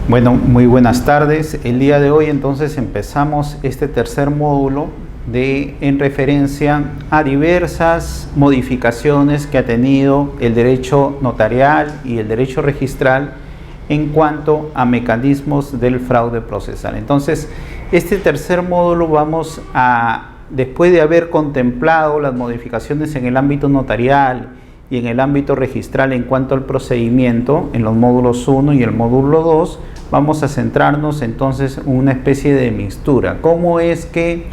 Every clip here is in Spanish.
Bueno, muy buenas tardes. El día de hoy entonces empezamos este tercer módulo en referencia a diversas modificaciones que ha tenido el derecho notarial y el derecho registral en cuanto a mecanismos del fraude procesal. Entonces, este tercer módulo vamos a, después de haber contemplado las modificaciones en el ámbito notarial y en el ámbito registral en cuanto al procedimiento, en los módulos 1 y el módulo 2, vamos a centrarnos entonces en una especie de mixtura. ¿Cómo es que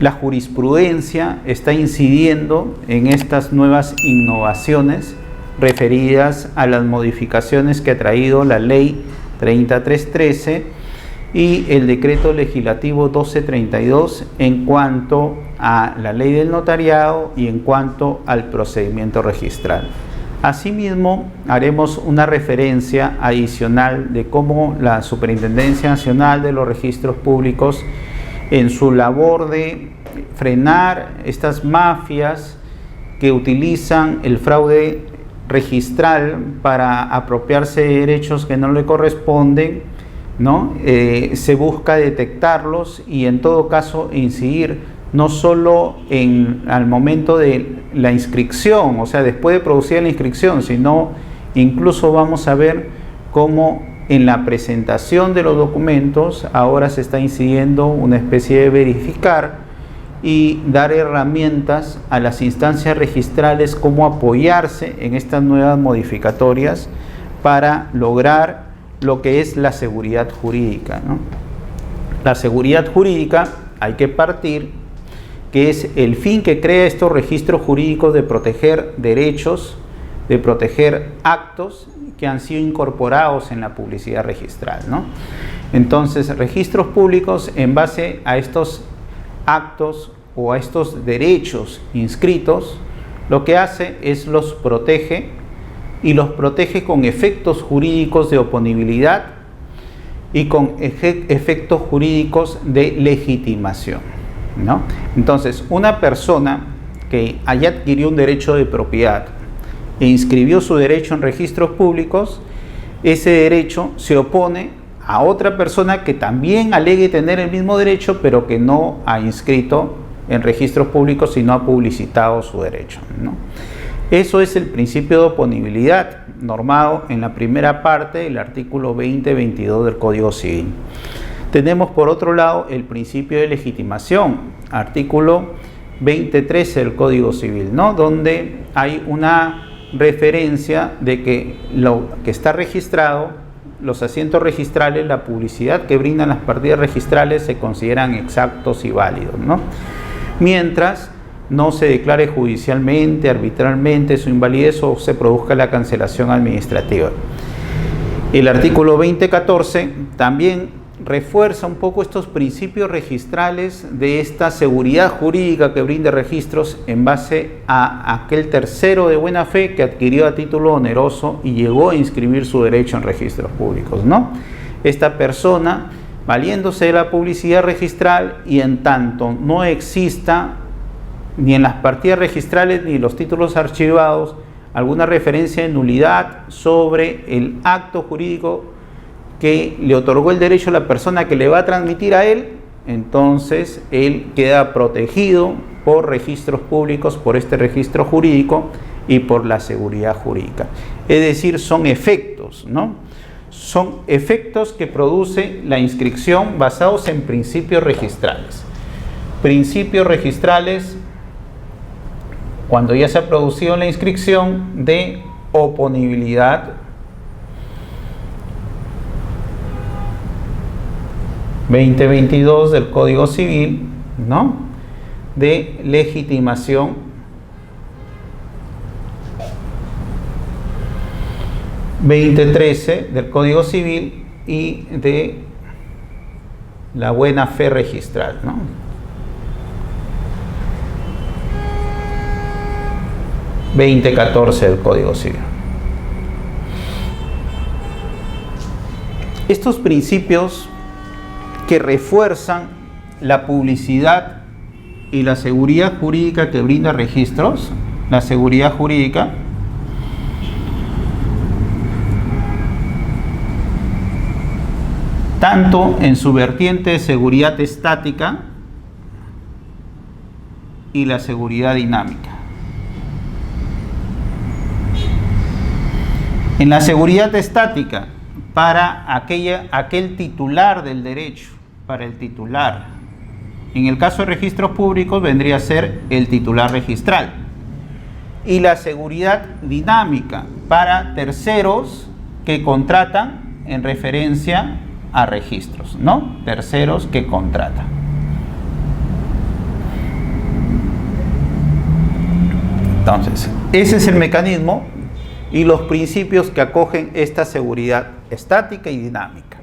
la jurisprudencia está incidiendo en estas nuevas innovaciones referidas a las modificaciones que ha traído la Ley 3313 y el Decreto Legislativo 1232 en cuanto a la Ley del Notariado y en cuanto al procedimiento registral? Asimismo, haremos una referencia adicional de cómo la Superintendencia Nacional de los Registros Públicos, en su labor de frenar estas mafias que utilizan el fraude registral para apropiarse de derechos que no le corresponden, ¿no? Se busca detectarlos y en todo caso incidir no solo al momento de la inscripción, o sea, después de producir la inscripción, sino incluso vamos a ver cómo en la presentación de los documentos ahora se está incidiendo una especie de verificar y dar herramientas a las instancias registrales cómo apoyarse en estas nuevas modificatorias para lograr lo que es la seguridad jurídica, ¿no? La seguridad jurídica, hay que partir, que es el fin que crea estos registros jurídicos de proteger derechos, de proteger actos que han sido incorporados en la publicidad registral, ¿no? Entonces, registros públicos en base a estos actos o a estos derechos inscritos, lo que hace es los protege y los protege con efectos jurídicos de oponibilidad y con efectos jurídicos de legitimación, ¿no? Entonces, una persona que haya adquirido un derecho de propiedad e inscribió su derecho en registros públicos, ese derecho se opone a otra persona que también alegue tener el mismo derecho, pero que no ha inscrito en registros públicos y no ha publicitado su derecho, ¿no? Eso es el principio de oponibilidad normado en la primera parte del artículo 20-22 del Código Civil. Tenemos por otro lado el principio de legitimación, artículo 20-13 del Código Civil, ¿no? Donde hay una referencia de que lo que está registrado, los asientos registrales, la publicidad que brindan las partidas registrales se consideran exactos y válidos, ¿no? Mientras no se declare judicialmente, arbitralmente su invalidez o se produzca la cancelación administrativa. El artículo 20-14 también refuerza un poco estos principios registrales de esta seguridad jurídica que brinda registros en base a aquel tercero de buena fe que adquirió a título oneroso y llegó a inscribir su derecho en registros públicos, ¿no? Esta persona, valiéndose de la publicidad registral y en tanto no exista ni en las partidas registrales ni en los títulos archivados alguna referencia de nulidad sobre el acto jurídico que le otorgó el derecho a la persona que le va a transmitir a él, entonces él queda protegido por registros públicos, por este registro jurídico y por la seguridad jurídica. Es decir, son efectos, ¿no? Son efectos que produce la inscripción basados en principios registrales. Principios registrales cuando ya se ha producido la inscripción de oponibilidad, 20-22 del Código Civil, ¿no? De legitimación, 20-13 del Código Civil y de la buena fe registral, ¿no? (20-14 del Código Civil). Estos principios que refuerzan la publicidad y la seguridad jurídica que brinda registros, la seguridad jurídica, tanto en su vertiente de seguridad estática y la seguridad dinámica. En la seguridad estática, para aquel titular del derecho, para el titular. En el caso de registros públicos vendría a ser el titular registral. Y la seguridad dinámica para terceros que contratan en referencia a registros, ¿no? Terceros que contratan. Entonces, ese es el mecanismo y los principios que acogen esta seguridad estática y dinámica.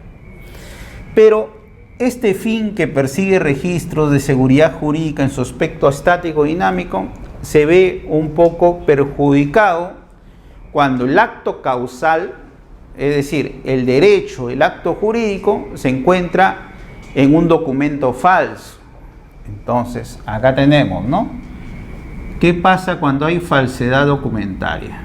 Pero este fin que persigue registros de seguridad jurídica en su aspecto estático y dinámico se ve un poco perjudicado cuando el acto causal, es decir, el derecho, el acto jurídico, se encuentra en un documento falso. Entonces, acá tenemos, ¿no? ¿Qué pasa cuando hay falsedad documentaria?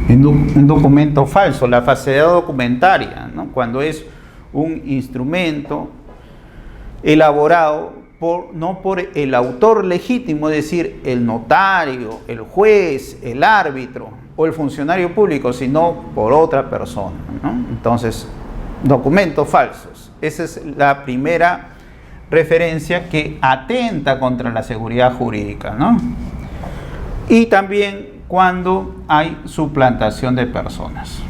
Un documento falso, la falsedad documentaria, ¿no? Cuando es un instrumento elaborado no por el autor legítimo, es decir, el notario, el juez, el árbitro o el funcionario público, sino por otra persona, ¿no? Entonces, documentos falsos. Esa es la primera referencia que atenta contra la seguridad jurídica, ¿no? Y también cuando hay suplantación de personas.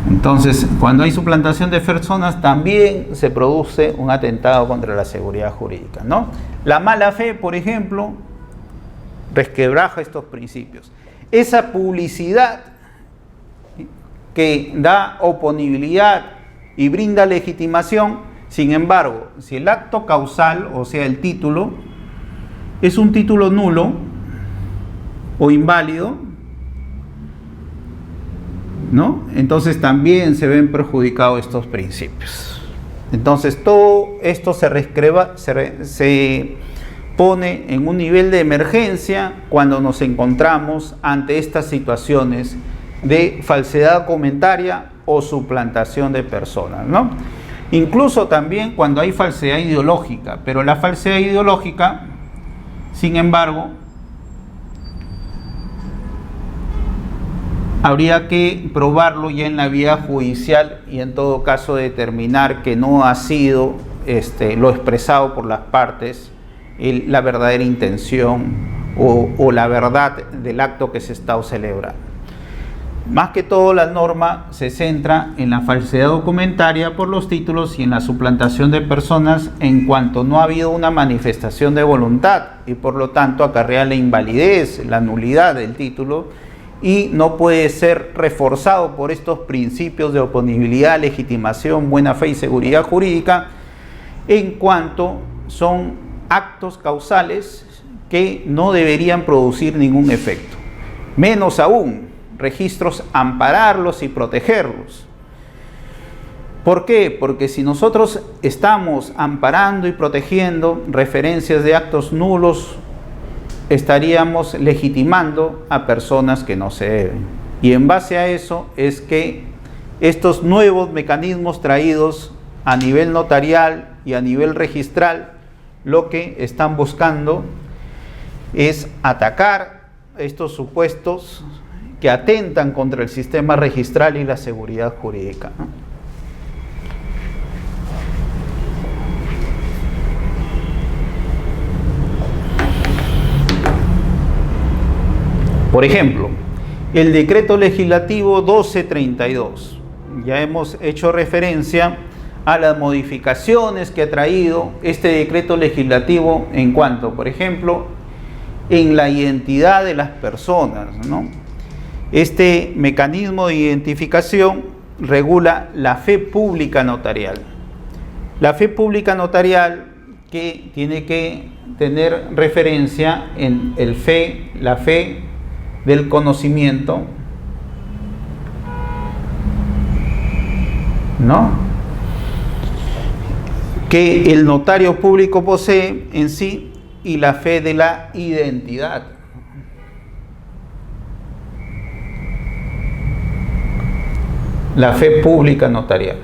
Entonces, cuando hay suplantación de personas, también se produce un atentado contra la seguridad jurídica, ¿no? La mala fe, por ejemplo, resquebraja estos principios. Esa publicidad que da oponibilidad y brinda legitimación, sin embargo, si el acto causal, o sea, el título, es un título nulo o inválido, ¿no? Entonces también se ven perjudicados estos principios. Entonces todo esto se pone en un nivel de emergencia cuando nos encontramos ante estas situaciones de falsedad documentaria o suplantación de personas, ¿no? Incluso también cuando hay falsedad ideológica, pero la falsedad ideológica, sin embargo, habría que probarlo ya en la vía judicial y en todo caso determinar que no ha sido lo expresado por las partes, la verdadera intención o la verdad del acto que se está celebrando. Más que todo, la norma se centra en la falsedad documentaria por los títulos y en la suplantación de personas en cuanto no ha habido una manifestación de voluntad y por lo tanto acarrea la invalidez, la nulidad del título y no puede ser reforzado por estos principios de oponibilidad, legitimación, buena fe y seguridad jurídica en cuanto son actos causales que no deberían producir ningún efecto. Menos aún, registros ampararlos y protegerlos. ¿Por qué? Porque si nosotros estamos amparando y protegiendo referencias de actos nulos, estaríamos legitimando a personas que no se deben. Y en base a eso es que estos nuevos mecanismos traídos a nivel notarial y a nivel registral, lo que están buscando es atacar estos supuestos que atentan contra el sistema registral y la seguridad jurídica, ¿no? Por ejemplo, el decreto legislativo 1232. Ya hemos hecho referencia a las modificaciones que ha traído este decreto legislativo en cuanto, por ejemplo, en la identidad de las personas, ¿no? Este mecanismo de identificación regula la fe pública notarial. La fe pública notarial que tiene que tener referencia en la fe del conocimiento, ¿no? que el notario público posee en sí y la fe de la identidad. La fe pública notarial.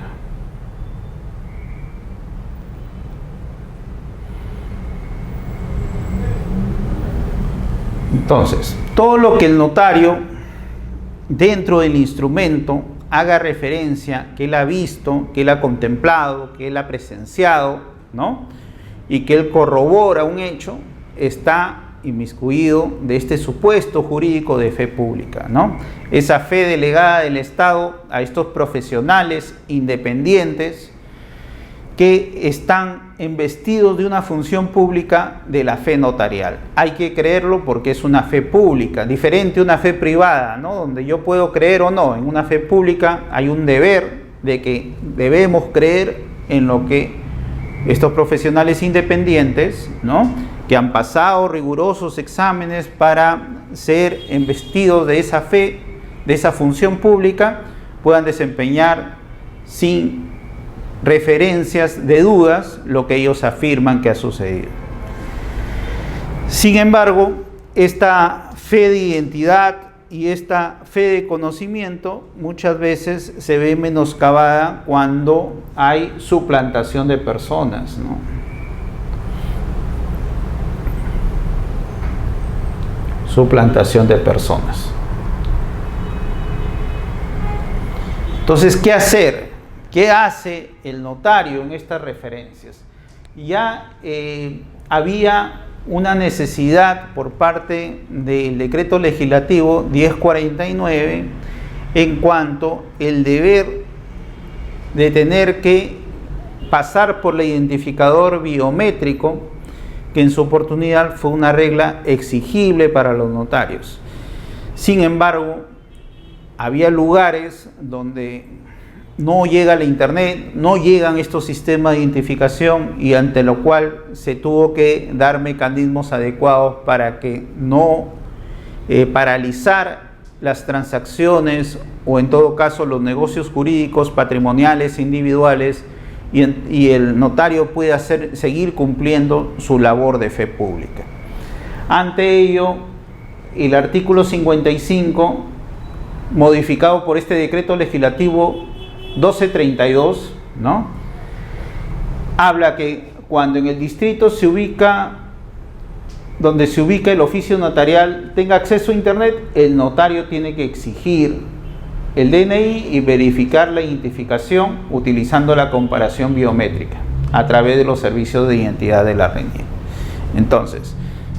Entonces, todo lo que el notario dentro del instrumento haga referencia, que él ha visto, que él ha contemplado, que él ha presenciado, ¿no? Y que él corrobora un hecho, está inmiscuido de este supuesto jurídico de fe pública, ¿no? Esa fe delegada del Estado a estos profesionales independientes que están investidos de una función pública de la fe notarial. Hay que creerlo porque es una fe pública, diferente a una fe privada, ¿no? Donde yo puedo creer o no. En una fe pública hay un deber de que debemos creer en lo que estos profesionales independientes, ¿no?, que han pasado rigurosos exámenes para ser investidos de esa fe, de esa función pública, puedan desempeñar sin referencias de dudas lo que ellos afirman que ha sucedido. Sin embargo, esta fe de identidad y esta fe de conocimiento muchas veces se ve menoscabada cuando hay suplantación de personas, ¿no? Suplantación de personas. Entonces, ¿qué hacer? ¿Qué hace el notario en estas referencias? Ya había una necesidad por parte del decreto legislativo 1049 en cuanto el deber de tener que pasar por el identificador biométrico, que en su oportunidad fue una regla exigible para los notarios. Sin embargo, había lugares donde no llega la internet, no llegan estos sistemas de identificación y ante lo cual se tuvo que dar mecanismos adecuados para que no paralizar las transacciones o en todo caso los negocios jurídicos, patrimoniales, individuales y el notario pueda seguir cumpliendo su labor de fe pública. Ante ello, el artículo 55, modificado por este decreto legislativo 1232, ¿no?, habla que cuando en el distrito donde se ubica el oficio notarial tenga acceso a internet, el notario tiene que exigir el DNI y verificar la identificación utilizando la comparación biométrica a través de los servicios de identidad de la RENIEC. Entonces,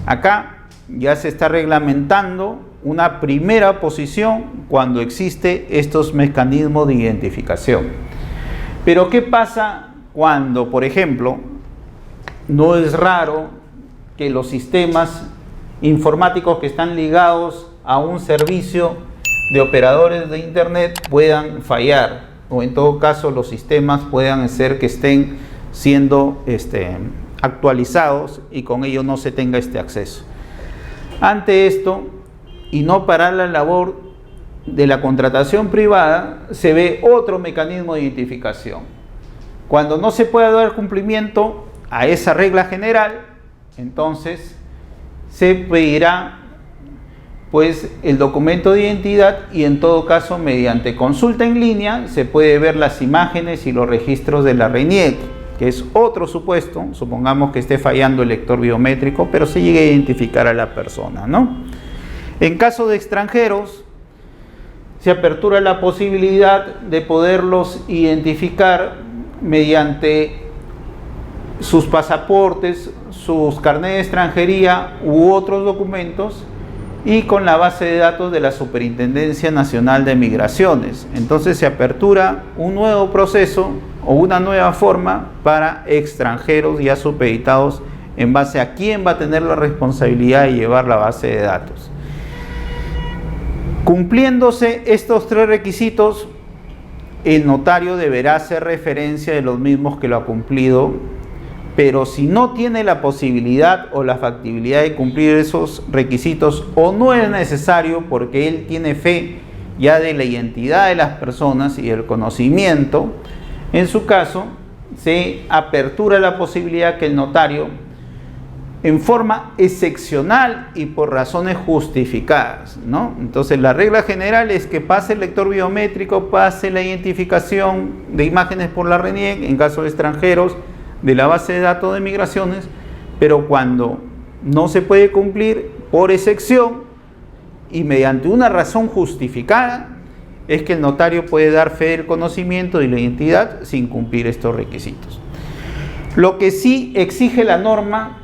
acá ya se está reglamentando una primera posición cuando existe estos mecanismos de identificación. Pero ¿qué pasa cuando, por ejemplo, no es raro que los sistemas informáticos que están ligados a un servicio de operadores de internet puedan fallar, o en todo caso los sistemas puedan ser que estén siendo actualizados y con ello no se tenga este acceso? Ante esto, y no parar la labor de la contratación privada, se ve otro mecanismo de identificación. Cuando no se pueda dar cumplimiento a esa regla general, entonces se pedirá pues el documento de identidad y en todo caso mediante consulta en línea se puede ver las imágenes y los registros de la RENIEC, que es otro supuesto, supongamos que esté fallando el lector biométrico, pero se llegue a identificar a la persona, ¿no? En caso de extranjeros, se apertura la posibilidad de poderlos identificar mediante sus pasaportes, sus carnets de extranjería u otros documentos y con la base de datos de la Superintendencia Nacional de Migraciones. Entonces se apertura un nuevo proceso o una nueva forma para extranjeros ya supeditados en base a quién va a tener la responsabilidad de llevar la base de datos. Cumpliéndose estos tres requisitos, el notario deberá hacer referencia de los mismos que lo ha cumplido, pero si no tiene la posibilidad o la factibilidad de cumplir esos requisitos o no es necesario porque él tiene fe ya de la identidad de las personas y el conocimiento, en su caso se apertura la posibilidad que el notario, en forma excepcional y por razones justificadas, ¿no? Entonces la regla general es que pase el lector biométrico, pase la identificación de imágenes por la RENIEC, en caso de extranjeros, de la base de datos de migraciones, pero cuando no se puede cumplir por excepción y mediante una razón justificada, es que el notario puede dar fe del conocimiento de la identidad sin cumplir estos requisitos. Lo que sí exige la norma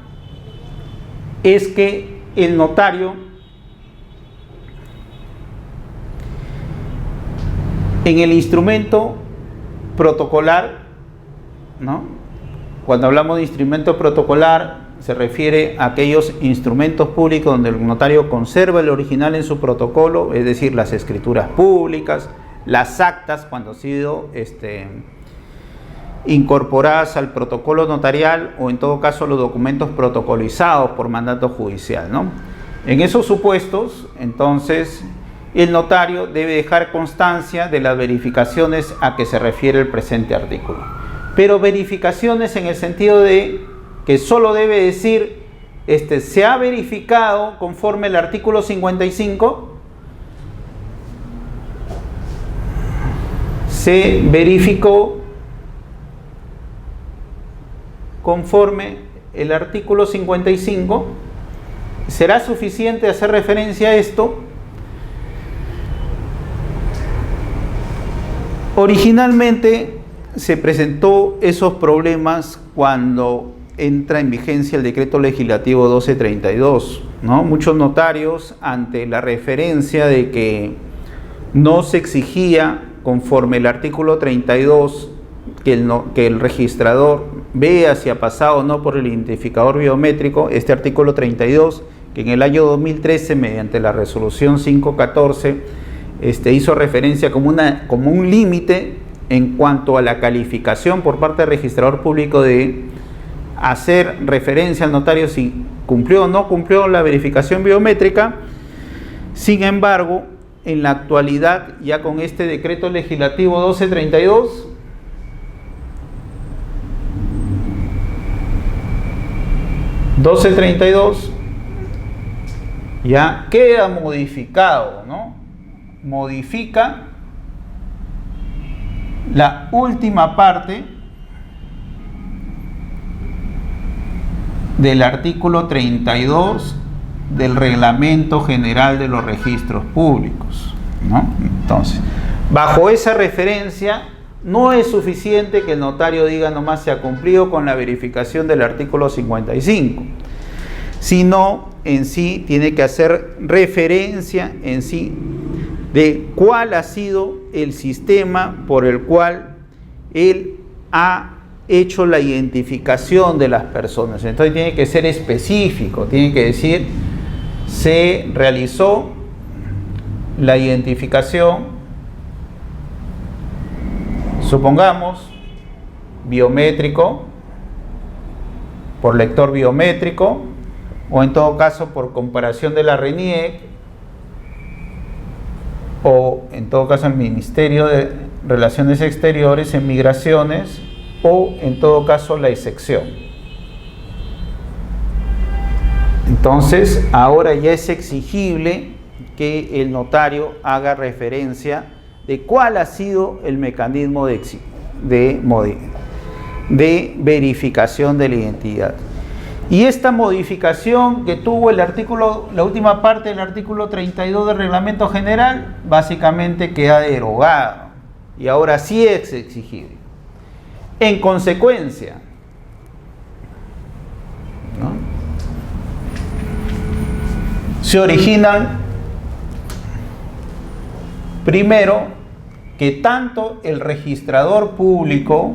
es que el notario en el instrumento protocolar, ¿no? Cuando hablamos de instrumento protocolar se refiere a aquellos instrumentos públicos donde el notario conserva el original en su protocolo, es decir, las escrituras públicas, las actas cuando han sido incorporadas al protocolo notarial o en todo caso los documentos protocolizados por mandato judicial, ¿no? En esos supuestos, entonces, el notario debe dejar constancia de las verificaciones a que se refiere el presente artículo. Pero verificaciones en el sentido de que solo debe decir, se ha verificado conforme el artículo 55, se verificó conforme el artículo 55, ¿será suficiente hacer referencia a esto? Originalmente se presentó esos problemas cuando entra en vigencia el decreto legislativo 1232, ¿no? Muchos notarios, ante la referencia de que no se exigía conforme el artículo 32 que el registrador vea si ha pasado o no por el identificador biométrico, este artículo 32, que en el año 2013, mediante la resolución 514, hizo referencia como un límite en cuanto a la calificación por parte del registrador público de hacer referencia al notario si cumplió o no cumplió la verificación biométrica. Sin embargo, en la actualidad, ya con este decreto legislativo 1232 ya queda modificado, ¿no? Modifica la última parte del artículo 32 del Reglamento General de los Registros Públicos, ¿no? Entonces, bajo esa referencia, no es suficiente que el notario diga nomás se ha cumplido con la verificación del artículo 55, sino en sí tiene que hacer referencia en sí de cuál ha sido el sistema por el cual él ha hecho la identificación de las personas. Entonces tiene que ser específico, tiene que decir se realizó la identificación, supongamos, biométrico, por lector biométrico, o en todo caso por comparación de la RENIEC, o en todo caso el Ministerio de Relaciones Exteriores en Migraciones, o en todo caso la excepción. Entonces ahora ya es exigible que el notario haga referencia de cuál ha sido el mecanismo de verificación de la identidad. Y esta modificación que tuvo el artículo, la última parte del artículo 32 del Reglamento General, básicamente queda derogada y ahora sí es exigible. En consecuencia, ¿no?, se originan, primero, que tanto el registrador público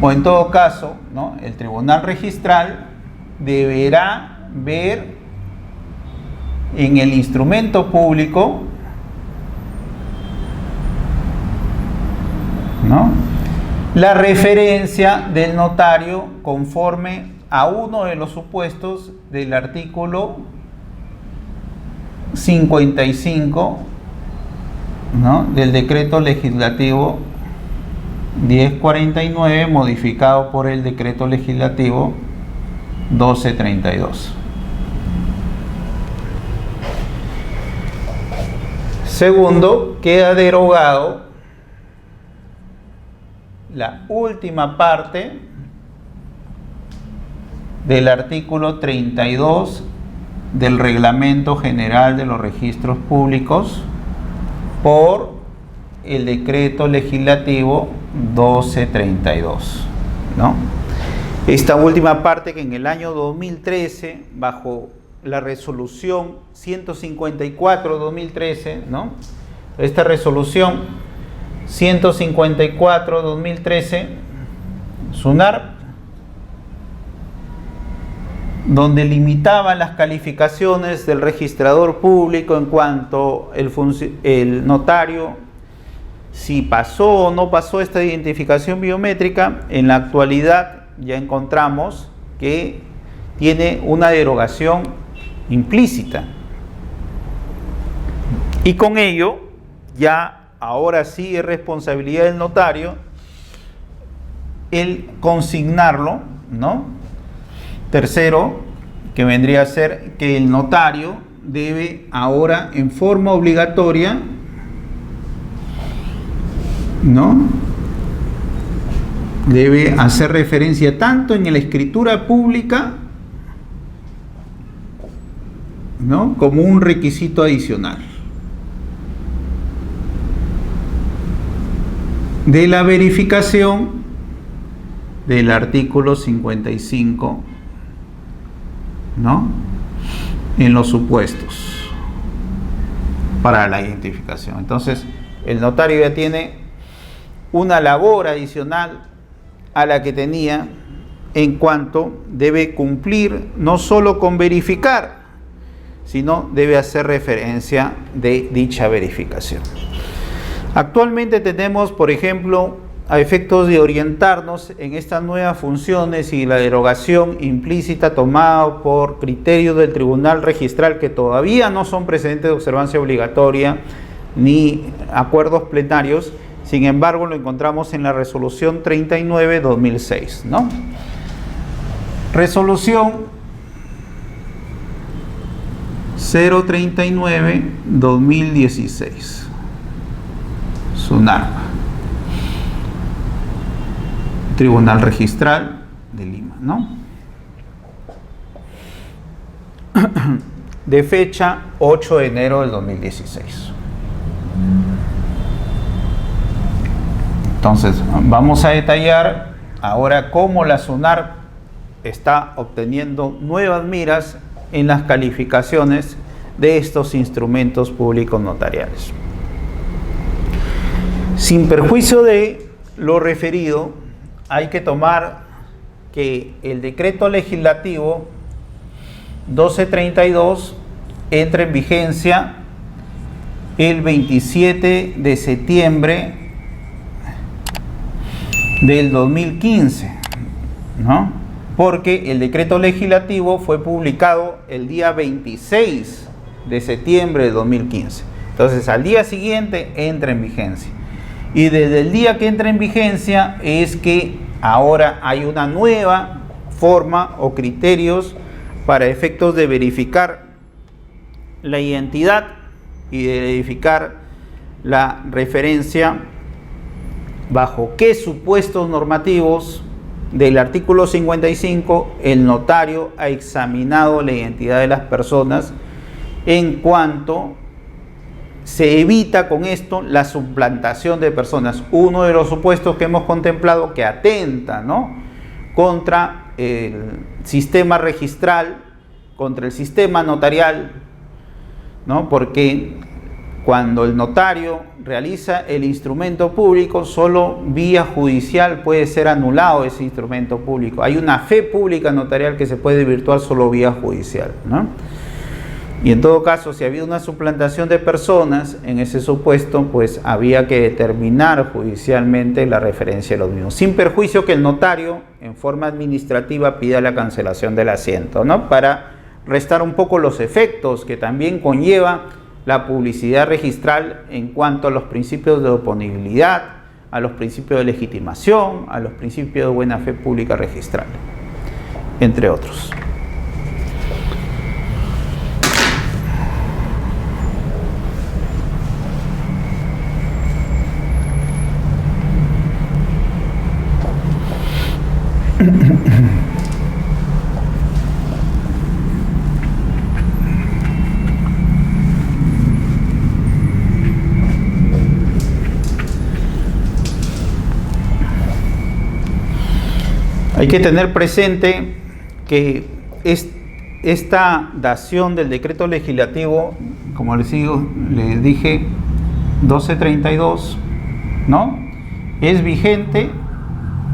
o en todo caso, ¿no?, el tribunal registral deberá ver en el instrumento público, ¿no?, la referencia del notario conforme a uno de los supuestos del artículo 55, ¿no?, del decreto legislativo 1049 modificado por el decreto legislativo 1232. Segundo, queda derogado la última parte del artículo 32 del Reglamento General de los Registros Públicos por el decreto legislativo 1232, ¿no? Esta última parte, que en el año 2013, bajo la resolución 154-2013, ¿no? Esta resolución 154-2013, SUNARP, donde limitaba las calificaciones del registrador público en cuanto el notario, si pasó o no pasó esta identificación biométrica. En la actualidad ya encontramos que tiene una derogación implícita. Y con ello, ya ahora sí es responsabilidad del notario el consignarlo, ¿no? Tercero, que vendría a ser que el notario debe ahora en forma obligatoria, ¿no?, debe hacer referencia tanto en la escritura pública, ¿no?, como un requisito adicional de la verificación del artículo 55, ¿no?, en los supuestos para la identificación. Entonces, el notario ya tiene una labor adicional a la que tenía, en cuanto debe cumplir no solo con verificar, sino debe hacer referencia de dicha verificación. Actualmente tenemos, por ejemplo, a efectos de orientarnos en estas nuevas funciones y la derogación implícita tomada por criterio del Tribunal Registral, que todavía no son precedentes de observancia obligatoria ni acuerdos plenarios. Sin embargo, lo encontramos en la resolución 39-2006, ¿no? Resolución 039-2016, SUNARP, Tribunal Registral de Lima, ¿no?, de fecha 8 de enero del 2016. Entonces, vamos a detallar ahora cómo la SUNARP está obteniendo nuevas miras en las calificaciones de estos instrumentos públicos notariales. Sin perjuicio de lo referido, hay que tomar que el decreto legislativo 1232 entra en vigencia el 27 de septiembre del 2015, ¿no?, porque el decreto legislativo fue publicado el día 26 de septiembre de 2015. Entonces, al día siguiente entra en vigencia. Y desde el día que entra en vigencia es que ahora hay una nueva forma o criterios para efectos de verificar la identidad y de verificar la referencia, bajo qué supuestos normativos del artículo 55 el notario ha examinado la identidad de las personas, en cuanto se evita con esto la suplantación de personas. Uno de los supuestos que hemos contemplado que atenta, ¿no?, contra el sistema registral, contra el sistema notarial, ¿no?, porque cuando el notario realiza el instrumento público, solo vía judicial puede ser anulado ese instrumento público. Hay una fe pública notarial que se puede virtuar solo vía judicial, ¿no? Y en todo caso, si había una suplantación de personas, en ese supuesto, pues había que determinar judicialmente la referencia de los mismos, sin perjuicio que el notario, en forma administrativa, pida la cancelación del asiento, ¿no?, para restar un poco los efectos que también conlleva la publicidad registral en cuanto a los principios de oponibilidad, a los principios de legitimación, a los principios de buena fe pública registral, entre otros. Hay que tener presente que esta dación del decreto legislativo, como les dije, 1232, ¿no?, es vigente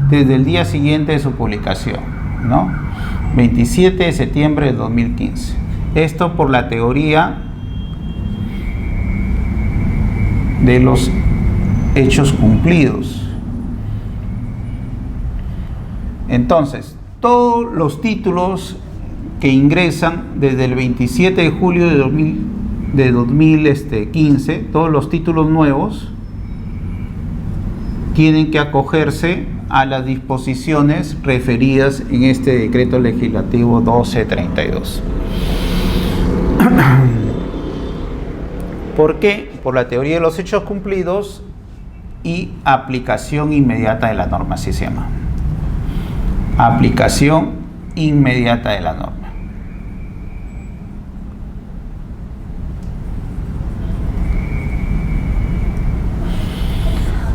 desde el día siguiente de su publicación, ¿no?, 27 de septiembre de 2015. Esto por la teoría de los hechos cumplidos. Entonces, todos los títulos que ingresan desde el 27 de julio de 2015, todos los títulos nuevos, tienen que acogerse a las disposiciones referidas en este decreto legislativo 1232. ¿Por qué? Por la teoría de los hechos cumplidos y aplicación inmediata de la norma, así se llama. Aplicación inmediata de la norma.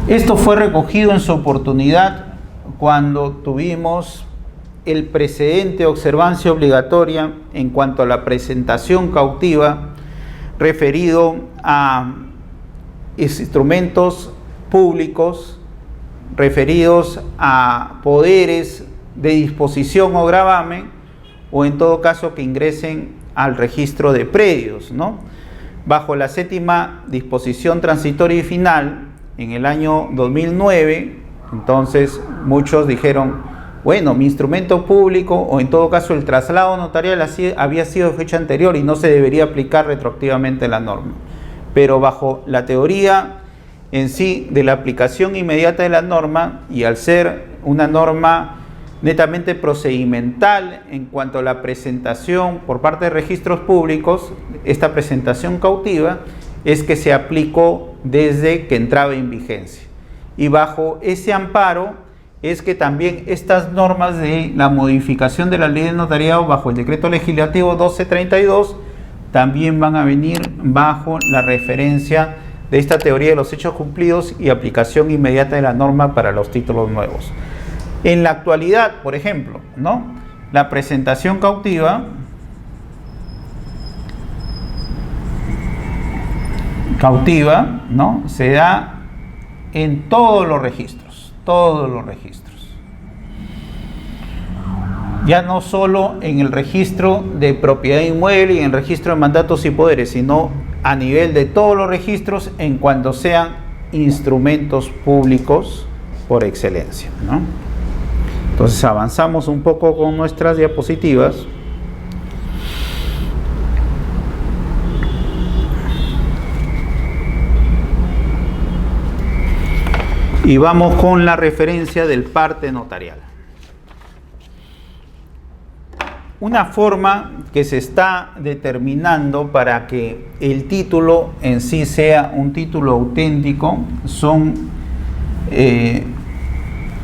Esto fue recogido en su oportunidad cuando tuvimos el precedente de observancia obligatoria en cuanto a la presentación cautiva referido a instrumentos públicos referidos a poderes de disposición o gravamen, o en todo caso que ingresen al registro de predios, ¿no? Bajo la séptima disposición transitoria y final, en el año 2009, entonces muchos dijeron, bueno, mi instrumento público, o en todo caso el traslado notarial había sido de fecha anterior y no se debería aplicar retroactivamente la norma. Pero bajo la teoría en sí de la aplicación inmediata de la norma, y al ser una norma netamente procedimental en cuanto a la presentación por parte de registros públicos, esta presentación cautiva es que se aplicó desde que entraba en vigencia. Y bajo ese amparo es que también estas normas de la modificación de la ley del notariado bajo el decreto legislativo 1232 también van a venir bajo la referencia de esta teoría de los hechos cumplidos y aplicación inmediata de la norma para los títulos nuevos. En la actualidad, por ejemplo, ¿no?, la presentación cautiva ¿no?, se da en todos los registros, ya no solo en el registro de propiedad inmueble y en el registro de mandatos y poderes, sino a nivel de todos los registros en cuanto sean instrumentos públicos por excelencia, ¿no? Entonces avanzamos un poco con nuestras diapositivas. Y vamos con la referencia del parte notarial. Una forma que se está determinando para que el título en sí sea un título auténtico son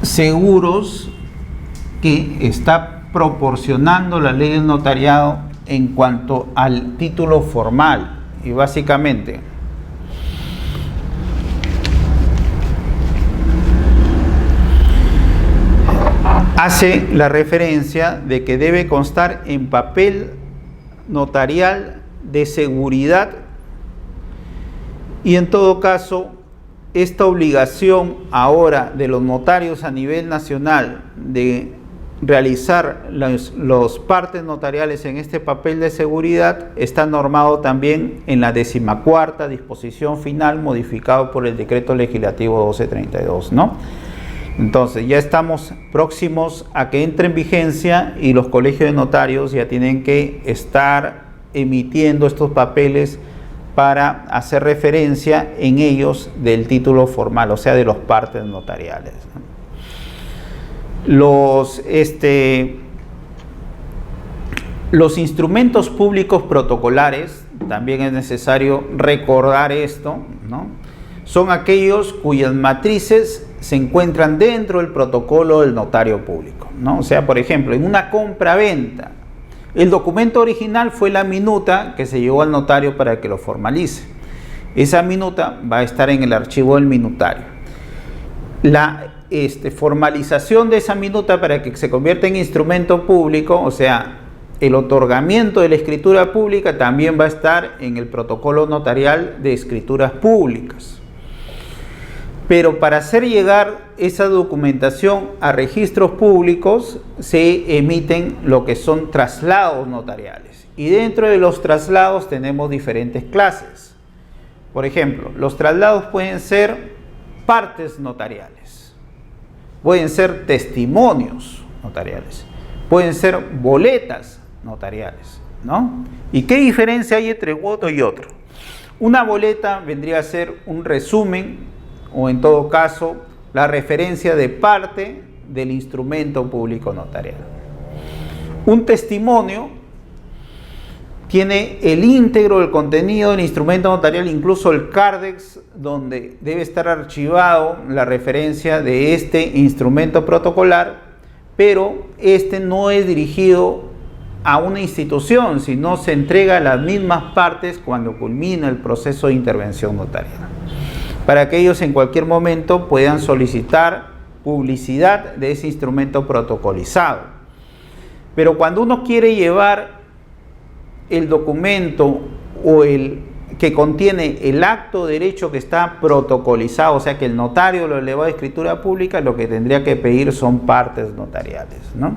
seguros que está proporcionando la ley del notariado en cuanto al título formal, y básicamente hace la referencia de que debe constar en papel notarial de seguridad, y en todo caso esta obligación ahora de los notarios a nivel nacional de realizar los partes notariales en este papel de seguridad está normado también en la 14ª disposición final modificado por el decreto legislativo 1232, ¿no? Entonces ya estamos próximos a que entre en vigencia y los colegios de notarios ya tienen que estar emitiendo estos papeles para hacer referencia en ellos del título formal, o sea, de los partes notariales. Los instrumentos públicos protocolares, también es necesario recordar esto, ¿no? Son aquellos cuyas matrices se encuentran dentro del protocolo del notario público, ¿no? O sea, por ejemplo, en una compra-venta, el documento original fue la minuta que se llevó al notario para que lo formalice. Esa minuta va a estar en el archivo del minutario. La formalización de esa minuta para que se convierta en instrumento público, o sea, el otorgamiento de la escritura pública, también va a estar en el protocolo notarial de escrituras públicas. Pero para hacer llegar esa documentación a registros públicos se emiten lo que son traslados notariales. Y dentro de los traslados tenemos diferentes clases. Por ejemplo, los traslados pueden ser partes notariales, pueden ser testimonios notariales, pueden ser boletas notariales, ¿no? ¿Y qué diferencia hay entre uno y otro? Una boleta vendría a ser un resumen, o en todo caso, la referencia de parte del instrumento público notarial. Un testimonio tiene el íntegro del contenido del instrumento notarial, incluso el cárdex, donde debe estar archivado la referencia de este instrumento protocolar, pero este no es dirigido a una institución, sino se entrega a las mismas partes cuando culmina el proceso de intervención notarial, para que ellos en cualquier momento puedan solicitar publicidad de ese instrumento protocolizado. Pero cuando uno quiere llevar el documento o el que contiene el acto de derecho que está protocolizado, o sea que el notario lo elevó a escritura pública, lo que tendría que pedir son partes notariales, ¿no?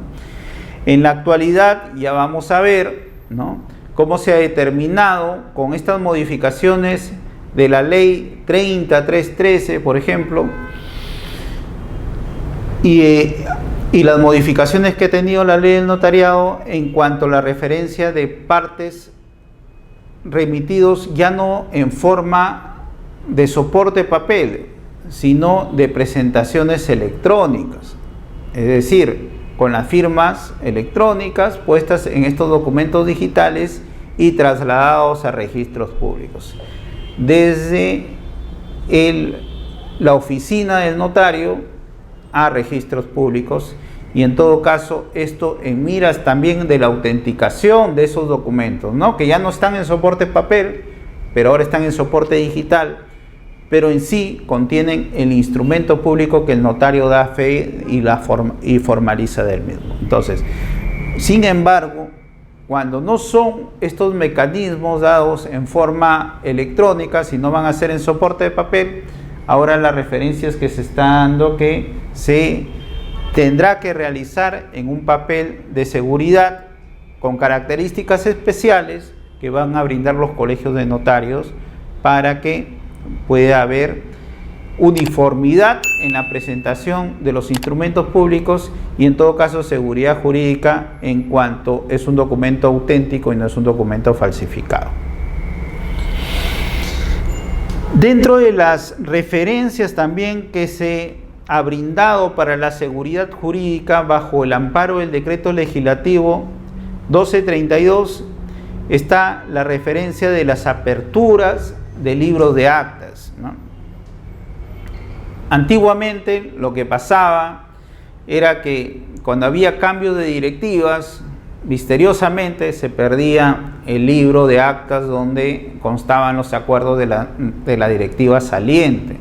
En la actualidad ya vamos a ver, ¿no?, cómo se ha determinado con estas modificaciones de la ley 30313, por ejemplo, y las modificaciones que ha tenido la ley del notariado en cuanto a la referencia de partes remitidos ya no en forma de soporte papel, sino de presentaciones electrónicas, es decir, con las firmas electrónicas puestas en estos documentos digitales y trasladados a registros públicos. Desde la oficina del notario a registros públicos, y en todo caso esto en miras también de la autenticación de esos documentos, ¿no?, que ya no están en soporte papel, pero ahora están en soporte digital, pero en sí contienen el instrumento público que el notario da fe y formaliza del mismo. Entonces, sin embargo, cuando no son estos mecanismos dados en forma electrónica, sino van a ser en soporte de papel, ahora las referencias que se está dando que se tendrá que realizar en un papel de seguridad con características especiales que van a brindar los colegios de notarios para que pueda haber uniformidad en la presentación de los instrumentos públicos y en todo caso seguridad jurídica en cuanto es un documento auténtico y no es un documento falsificado. Dentro de las referencias también que se ha brindado para la seguridad jurídica bajo el amparo del decreto legislativo 1232 está la referencia de las aperturas de libros de actas, ¿no? Antiguamente lo que pasaba era que cuando había cambio de directivas, misteriosamente se perdía el libro de actas donde constaban los acuerdos de la directiva saliente.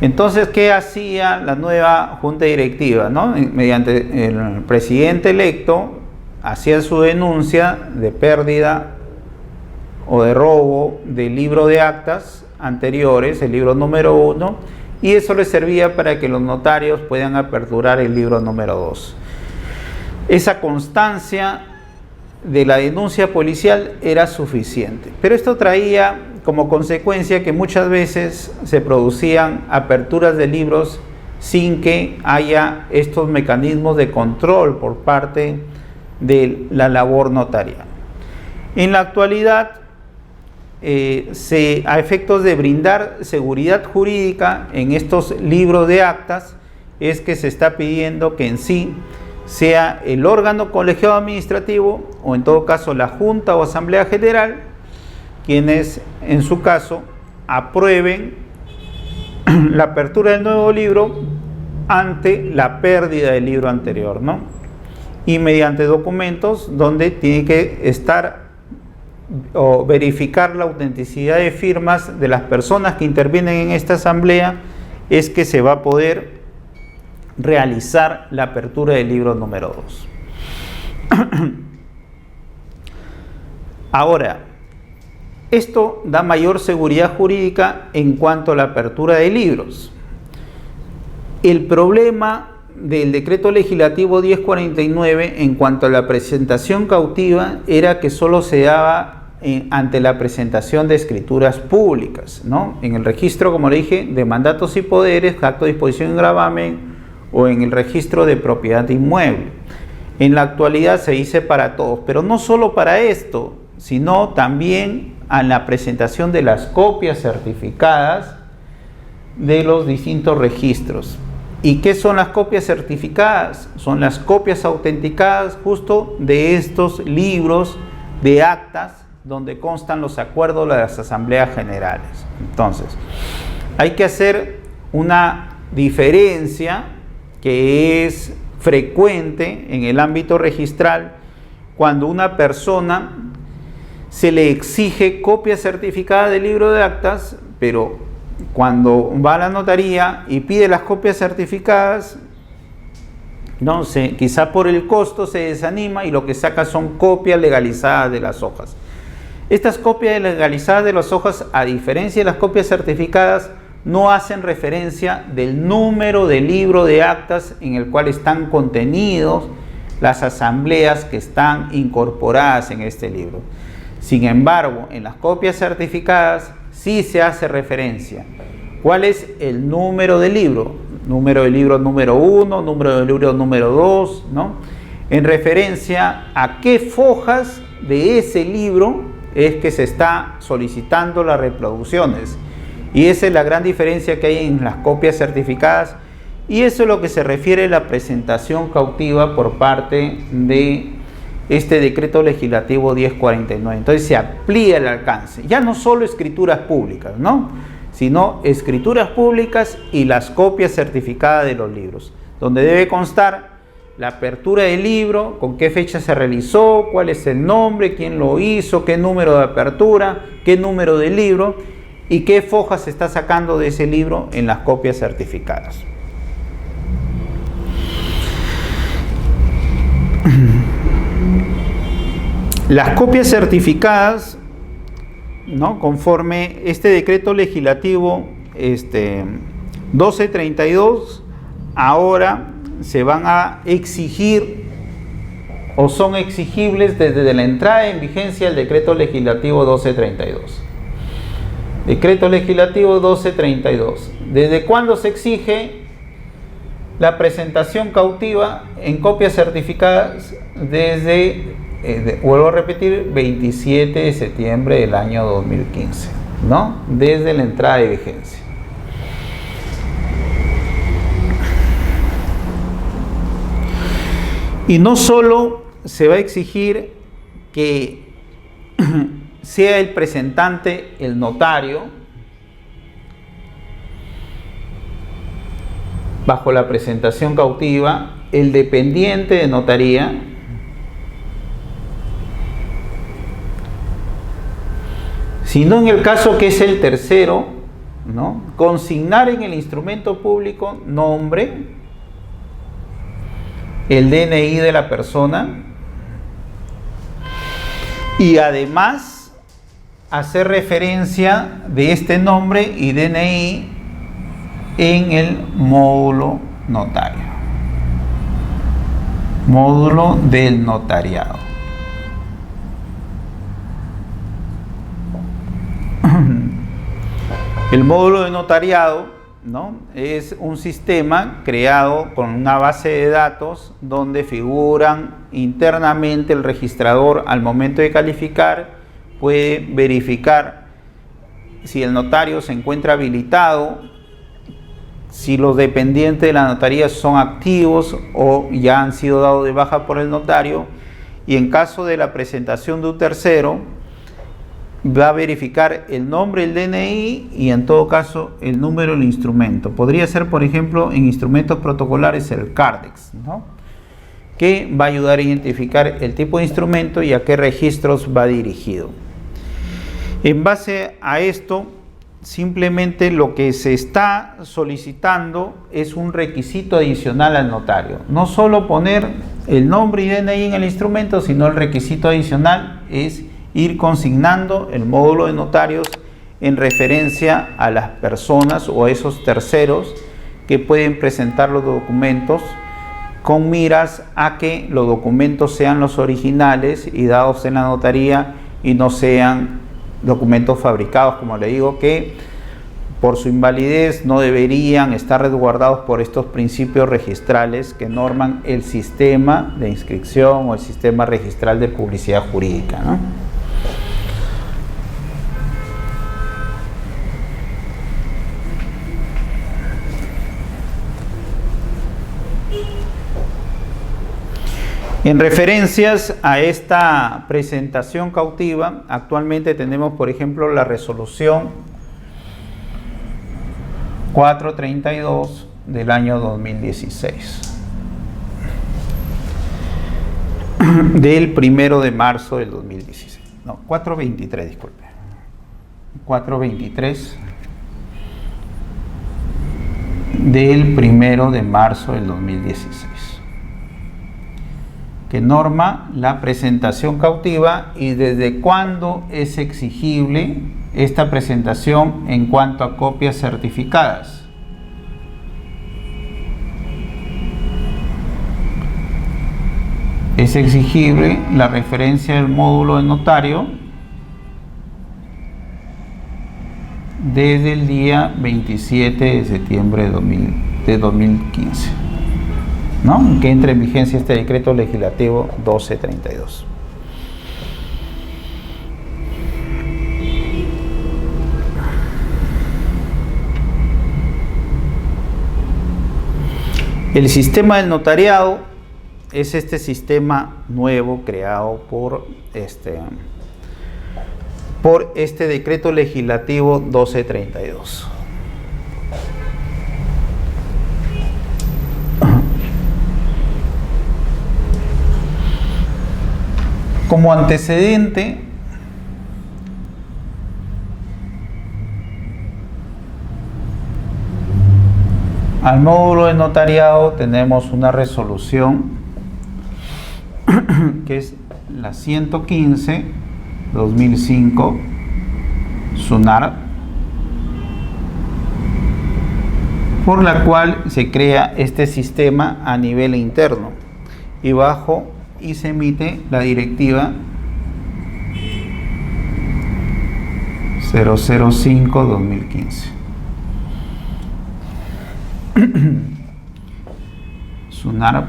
Entonces, ¿qué hacía la nueva junta directiva, ¿no? Mediante el presidente electo, hacía su denuncia de pérdida o de robo del libro de actas anteriores, el libro número 1, y eso le servía para que los notarios puedan aperturar el libro número 2. Esa constancia de la denuncia policial era suficiente, pero esto traía como consecuencia que muchas veces se producían aperturas de libros sin que haya estos mecanismos de control por parte de la labor notarial. En la actualidad, a efectos de brindar seguridad jurídica en estos libros de actas, es que se está pidiendo que en sí sea el órgano colegiado administrativo, o en todo caso la Junta o Asamblea General, quienes en su caso aprueben la apertura del nuevo libro ante la pérdida del libro anterior, ¿no? Y mediante documentos donde tiene que estar o verificar la autenticidad de firmas de las personas que intervienen en esta asamblea, es que se va a poder realizar la apertura del libro número 2. Ahora, esto da mayor seguridad jurídica en cuanto a la apertura de libros. El problema del decreto legislativo 1049 en cuanto a la presentación cautiva era que solo se daba ante la presentación de escrituras públicas, ¿no? En el registro, como le dije, de mandatos y poderes, acto de disposición y gravamen, o en el registro de propiedad inmueble. En la actualidad se dice para todos, pero no solo para esto, sino también a la presentación de las copias certificadas de los distintos registros. ¿Y qué son las copias certificadas? Son las copias autenticadas justo de estos libros de actas donde constan los acuerdos de las asambleas generales. Entonces, hay que hacer una diferencia que es frecuente en el ámbito registral cuando una persona se le exige copia certificada del libro de actas, pero cuando va a la notaría y pide las copias certificadas, no sé, quizá por el costo se desanima y lo que saca son copias legalizadas de las hojas. Estas copias legalizadas de las hojas, a diferencia de las copias certificadas, no hacen referencia del número de libro de actas en el cual están contenidos las asambleas que están incorporadas en este libro. Sin embargo, en las copias certificadas sí se hace referencia. ¿Cuál es el número del libro? Número del libro número 1, número del libro número 2, ¿no? En referencia a qué fojas de ese libro es que se está solicitando las reproducciones. Y esa es la gran diferencia que hay en las copias certificadas, y eso es lo que se refiere a la presentación cautiva por parte de este decreto legislativo 1049. Entonces se amplía el alcance, ya no solo escrituras públicas, ¿no?, sino escrituras públicas y las copias certificadas de los libros, donde debe constar la apertura del libro, con qué fecha se realizó, cuál es el nombre, quién lo hizo, qué número de apertura, qué número del libro y qué foja se está sacando de ese libro en las copias certificadas. Las copias certificadas, ¿no?, conforme este decreto legislativo 1232, ahora se van a exigir o son exigibles desde la entrada en vigencia del decreto legislativo 1232. Decreto legislativo 1232. ¿Desde cuándo se exige la presentación cautiva en copias certificadas? Desde, vuelvo a repetir, 27 de septiembre del año 2015, ¿no? Desde la entrada de vigencia. Y no solo se va a exigir que sea el presentante el notario bajo la presentación cautiva, el dependiente de notaría, sino en el caso que es el tercero, ¿no?, consignar en el instrumento público nombre, el DNI de la persona y además hacer referencia de este nombre y DNI en el módulo notario, módulo del notariado. El módulo de notariado, ¿no?, es un sistema creado con una base de datos donde figuran internamente el registrador al momento de calificar, puede verificar si el notario se encuentra habilitado, si los dependientes de la notaría son activos o ya han sido dados de baja por el notario, y en caso de la presentación de un tercero, va a verificar el nombre, el DNI y en todo caso el número del instrumento. Podría ser, por ejemplo, en instrumentos protocolares el CARDEX, ¿no?, que va a ayudar a identificar el tipo de instrumento y a qué registros va dirigido. En base a esto, simplemente lo que se está solicitando es un requisito adicional al notario. No solo poner el nombre y DNI en el instrumento, sino el requisito adicional es ir consignando el módulo de notarios en referencia a las personas o a esos terceros que pueden presentar los documentos, con miras a que los documentos sean los originales y dados en la notaría y no sean documentos fabricados, como le digo, que por su invalidez no deberían estar resguardados por estos principios registrales que norman el sistema de inscripción o el sistema registral de publicidad jurídica, ¿no? En referencias a esta presentación cautiva, actualmente tenemos, por ejemplo, la resolución 432 del año 2016, del 1 de marzo del 2016. No, 423, disculpe. 423 del 1 de marzo del 2016. Que norma la presentación cautiva y desde cuándo es exigible esta presentación en cuanto a copias certificadas. Es exigible la referencia del módulo de notario desde el día 27 de septiembre de 2015. ¿No?, que entre en vigencia este decreto legislativo 1232. El sistema del notariado es este sistema nuevo creado por este decreto legislativo 1232. Como antecedente, al módulo de notariado tenemos una resolución que es la 115/2005 SUNAR, por la cual se crea este sistema a nivel interno y se emite la directiva 005/2015. SUNAR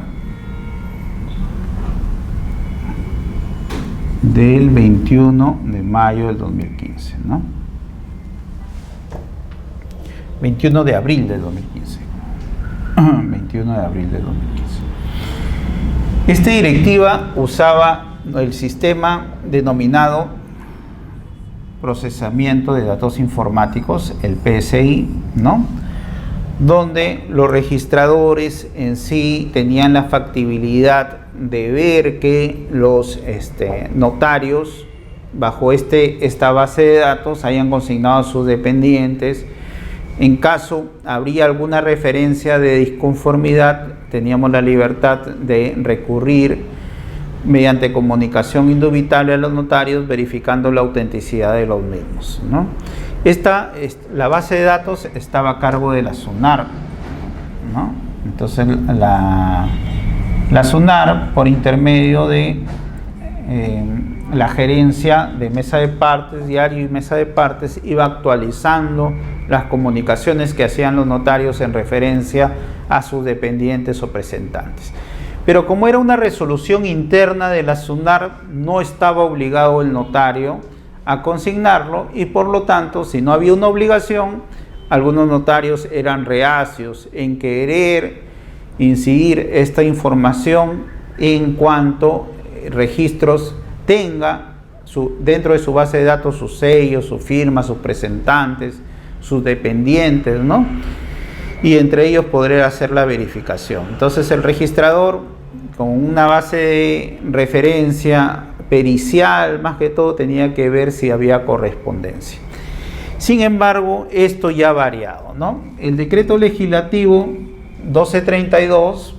del 21 de mayo del 2015, ¿no? 21 de abril del 2015. 21 de abril del 2015. Esta directiva usaba el sistema denominado procesamiento de datos informáticos, el PSI, ¿no?, donde los registradores en sí tenían la factibilidad de ver que los notarios bajo esta base de datos hayan consignado a sus dependientes. En caso habría alguna referencia de disconformidad, teníamos la libertad de recurrir mediante comunicación indubitable a los notarios, verificando la autenticidad de los mismos, ¿no? La base de datos estaba a cargo de la SUNAR, ¿no? Entonces la SUNAR, por intermedio de la gerencia de mesa de partes, diario y mesa de partes, iba actualizando las comunicaciones que hacían los notarios en referencia a sus dependientes o presentantes. Pero como era una resolución interna de la SUNAR, no estaba obligado el notario a consignarlo, y por lo tanto, si no había una obligación, algunos notarios eran reacios en querer incidir esta información en cuanto registros tenga dentro de su base de datos sus sellos, sus firmas, sus representantes, sus dependientes, ¿no? Y entre ellos poder hacer la verificación. Entonces el registrador, con una base de referencia pericial, más que todo, tenía que ver si había correspondencia. Sin embargo, esto ya ha variado, ¿no? El decreto legislativo 1232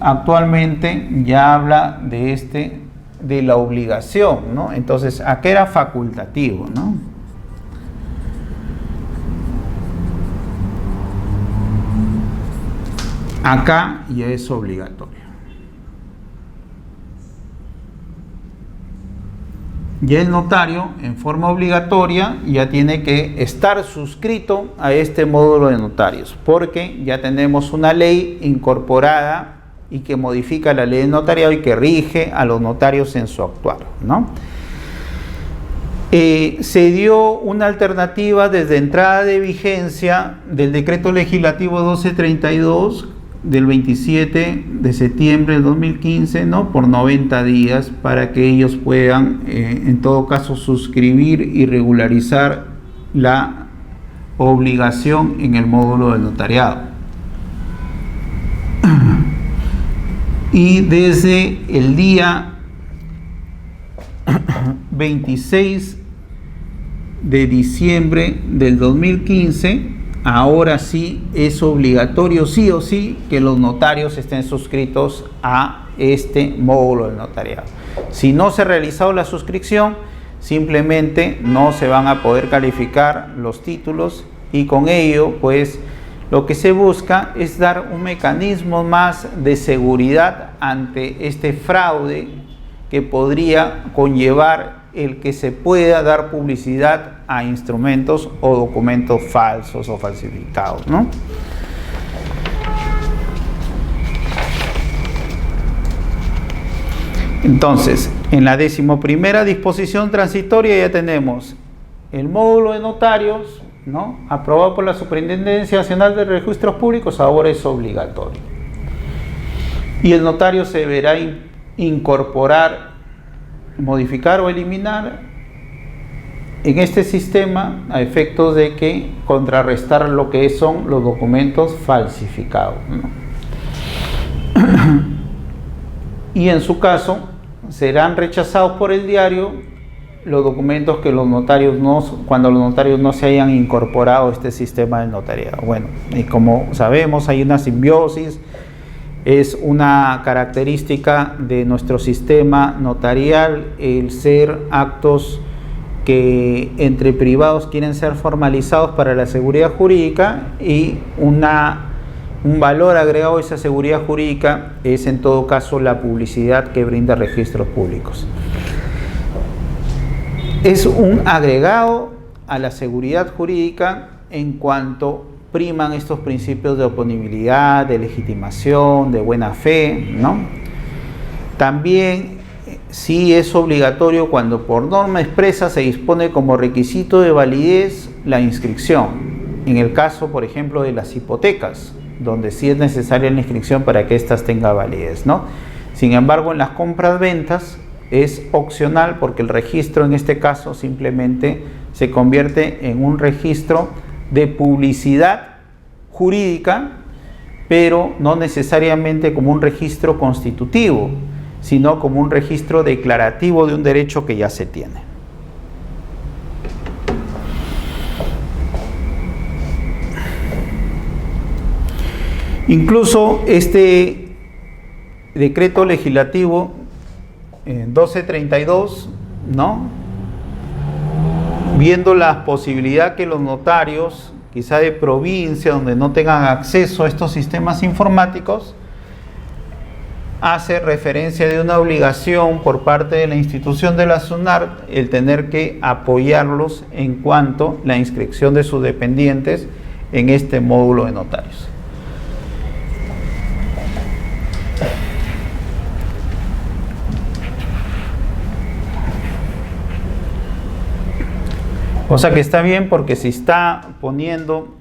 actualmente ya habla de la obligación, ¿no? Entonces, acá era facultativo, ¿no? Acá ya es obligatorio. Ya el notario, en forma obligatoria, ya tiene que estar suscrito a este módulo de notarios, porque ya tenemos una ley incorporada y que modifica la ley de notariado y que rige a los notarios en su actuar, ¿no? Se dio una alternativa desde entrada de vigencia del decreto legislativo 1232 del 27 de septiembre del 2015, ¿no? Por 90 días para que ellos puedan, en todo caso, suscribir y regularizar la obligación en el módulo del notariado. Y desde el día 26 de diciembre del 2015, ahora sí es obligatorio, sí o sí, que los notarios estén suscritos a este módulo del notariado. Si no se ha realizado la suscripción, simplemente no se van a poder calificar los títulos, y con ello, pues, lo que se busca es dar un mecanismo más de seguridad ante este fraude que podría conllevar el que se pueda dar publicidad a instrumentos o documentos falsos o falsificados, ¿no? Entonces, en la 11ª disposición transitoria ya tenemos el módulo de notarios, ¿no? Aprobado por la Superintendencia Nacional de Registros Públicos, ahora es obligatorio. Y el notario se deberá incorporar, modificar o eliminar en este sistema a efectos de que contrarrestar lo que son los documentos falsificados, ¿no? Y en su caso serán rechazados por el diario los documentos que los notarios cuando los notarios no se hayan incorporado a este sistema del notariado. Bueno, y como sabemos, hay una simbiosis, es una característica de nuestro sistema notarial el ser actos que entre privados quieren ser formalizados para la seguridad jurídica, y un valor agregado a esa seguridad jurídica es en todo caso la publicidad que brinda registros públicos. Es un agregado a la seguridad jurídica en cuanto priman estos principios de oponibilidad, de legitimación, de buena fe, ¿no? También sí es obligatorio cuando por norma expresa se dispone como requisito de validez la inscripción. En el caso, por ejemplo, de las hipotecas, donde sí es necesaria la inscripción para que éstas tengan validez, ¿no? Sin embargo, en las compras-ventas es opcional, porque el registro en este caso simplemente se convierte en un registro de publicidad jurídica, pero no necesariamente como un registro constitutivo, sino como un registro declarativo de un derecho que ya se tiene. Incluso este decreto legislativo 1232, ¿no? Viendo la posibilidad que los notarios, quizá de provincia, donde no tengan acceso a estos sistemas informáticos, hace referencia de una obligación por parte de la institución de la SUNAT el tener que apoyarlos en cuanto a la inscripción de sus dependientes en este módulo de notarios. Cosa que está bien porque si está poniendo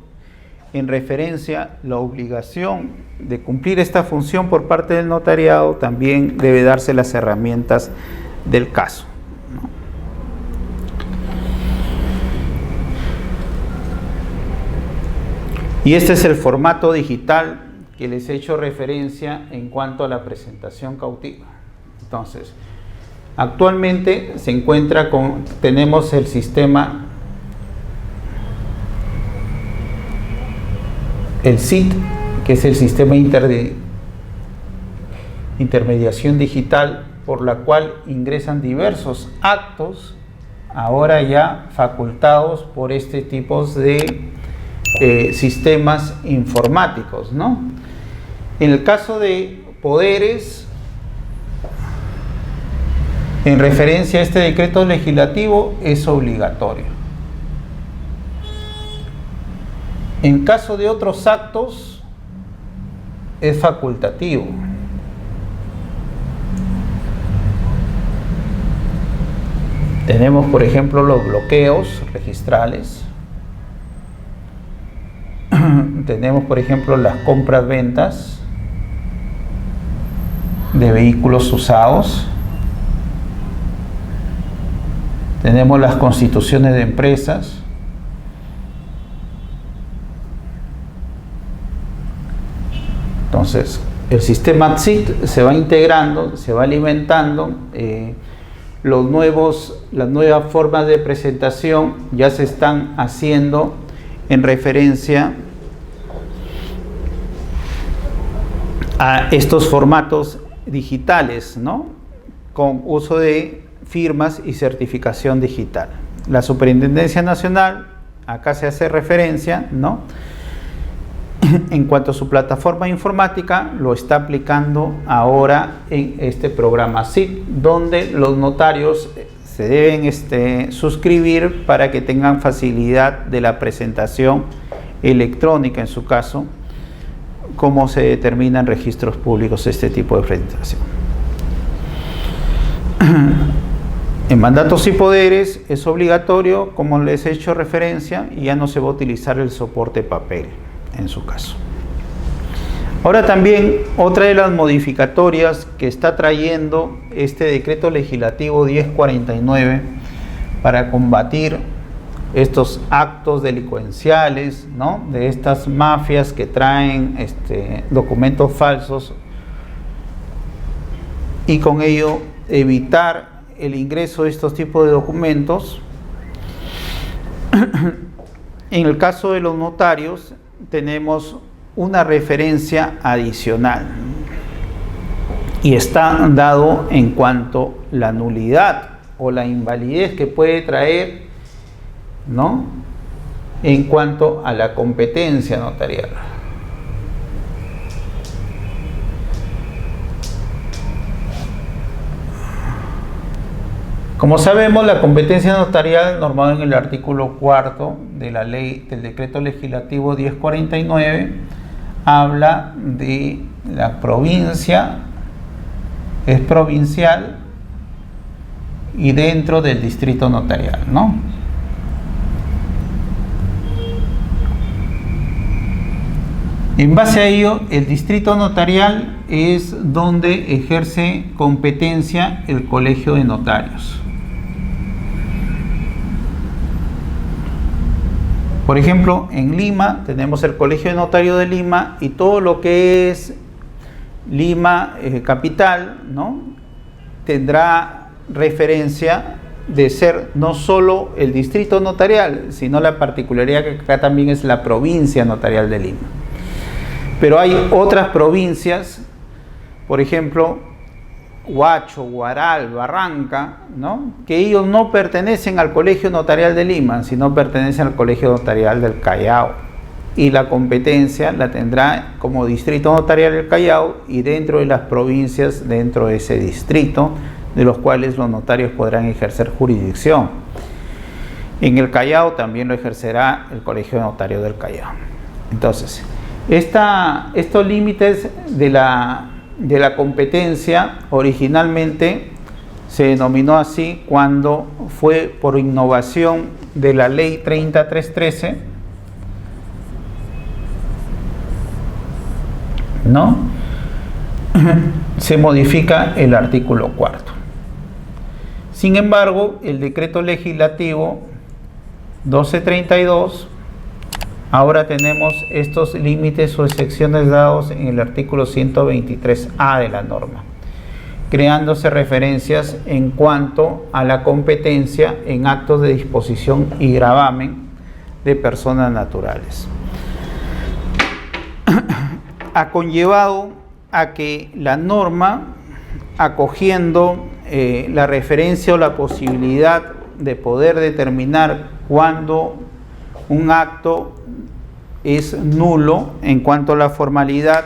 en referencia la obligación de cumplir esta función por parte del notariado, también debe darse las herramientas del caso, ¿no? Y este es el formato digital que les he hecho referencia en cuanto a la presentación cautiva. Entonces, actualmente se encuentra tenemos el sistema, el SID, que es el sistema de intermediación digital, por la cual ingresan diversos actos, ahora ya facultados por este tipo de sistemas informáticos, ¿no? En el caso de poderes, en referencia a este decreto legislativo, es obligatorio. En caso de otros actos, es facultativo. Tenemos, por ejemplo, los bloqueos registrales. Tenemos, por ejemplo, las compras-ventas de vehículos usados. Tenemos las constituciones de empresas. Entonces, el sistema TSIT se va integrando, se va alimentando. Las nuevas formas de presentación ya se están haciendo en referencia a estos formatos digitales, ¿no? Con uso de firmas y certificación digital. La Superintendencia Nacional, acá se hace referencia, ¿no? En cuanto a su plataforma informática, lo está aplicando ahora en este programa SID, donde los notarios se deben suscribir para que tengan facilidad de la presentación electrónica, en su caso, como se determina en registros públicos este tipo de presentación. En mandatos y poderes es obligatorio, como les he hecho referencia, y ya no se va a utilizar el soporte papel en su caso. Ahora también otra de las modificatorias que está trayendo este decreto legislativo 1049 para combatir estos actos delincuenciales, ¿no? De estas mafias que traen documentos falsos y con ello evitar el ingreso de estos tipos de documentos. En el caso de los notarios tenemos una referencia adicional y está dado en cuanto a la nulidad o la invalidez que puede traer, ¿no? En cuanto a la competencia notarial. Como sabemos, la competencia notarial, normada en el artículo 4 de la ley del decreto legislativo 1049, habla de la provincia, es provincial y dentro del distrito notarial, ¿no? En base a ello, el distrito notarial es donde ejerce competencia el colegio de notarios. Por ejemplo, en Lima tenemos el Colegio de Notarios de Lima y todo lo que es Lima capital, ¿no? Tendrá referencia de ser no solo el distrito notarial, sino la particularidad que acá también es la provincia notarial de Lima. Pero hay otras provincias, por ejemplo, Huacho, Huaral, Barranca, ¿no? Que ellos no pertenecen al Colegio Notarial de Lima, sino pertenecen al Colegio Notarial del Callao. Y la competencia la tendrá como Distrito Notarial del Callao y dentro de las provincias, dentro de ese distrito, de los cuales los notarios podrán ejercer jurisdicción. En el Callao también lo ejercerá el Colegio Notario del Callao. Entonces, estos límites de la competencia originalmente se denominó así cuando fue por innovación de la ley 30313, ¿no? Se modifica el artículo 4º. Sin embargo, el decreto legislativo 1232, ahora tenemos estos límites o excepciones dados en el artículo 123A de la norma, creándose referencias en cuanto a la competencia en actos de disposición y gravamen de personas naturales. Ha conllevado a que la norma, acogiendo la referencia o la posibilidad de poder determinar cuándo un acto es nulo en cuanto a la formalidad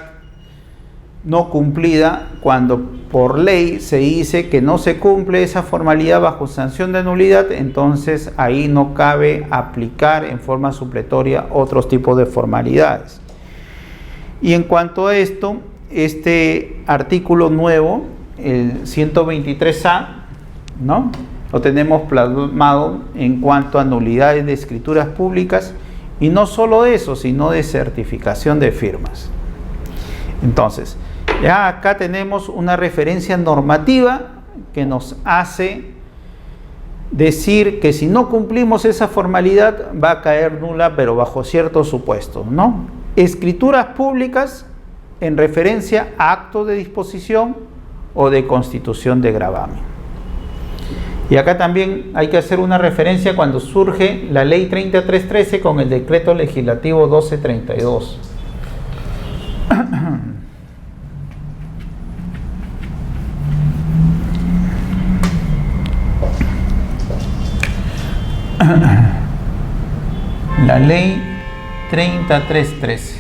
no cumplida, cuando por ley se dice que no se cumple esa formalidad bajo sanción de nulidad, entonces ahí no cabe aplicar en forma supletoria otros tipos de formalidades. Y en cuanto a esto, este artículo nuevo, el 123A, ¿no?, lo tenemos plasmado en cuanto a nulidades de escrituras públicas, y no solo eso, sino de certificación de firmas. Entonces, ya acá tenemos una referencia normativa que nos hace decir que si no cumplimos esa formalidad va a caer nula, pero bajo ciertos supuestos, ¿no? Escrituras públicas en referencia a actos de disposición o de constitución de gravamen. Y acá también hay que hacer una referencia cuando surge la ley 30313 con el decreto legislativo 1232. La ley 30313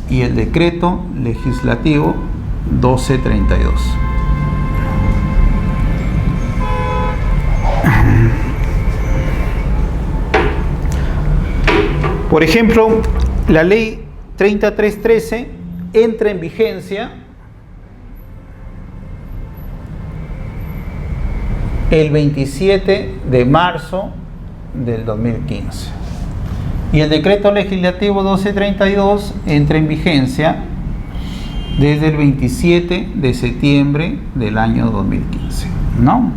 y el decreto legislativo 1232. Por ejemplo, la ley 30313 entra en vigencia el 27 de marzo del 2015 y el decreto legislativo 1232 entra en vigencia desde el 27 de septiembre del año 2015, ¿no?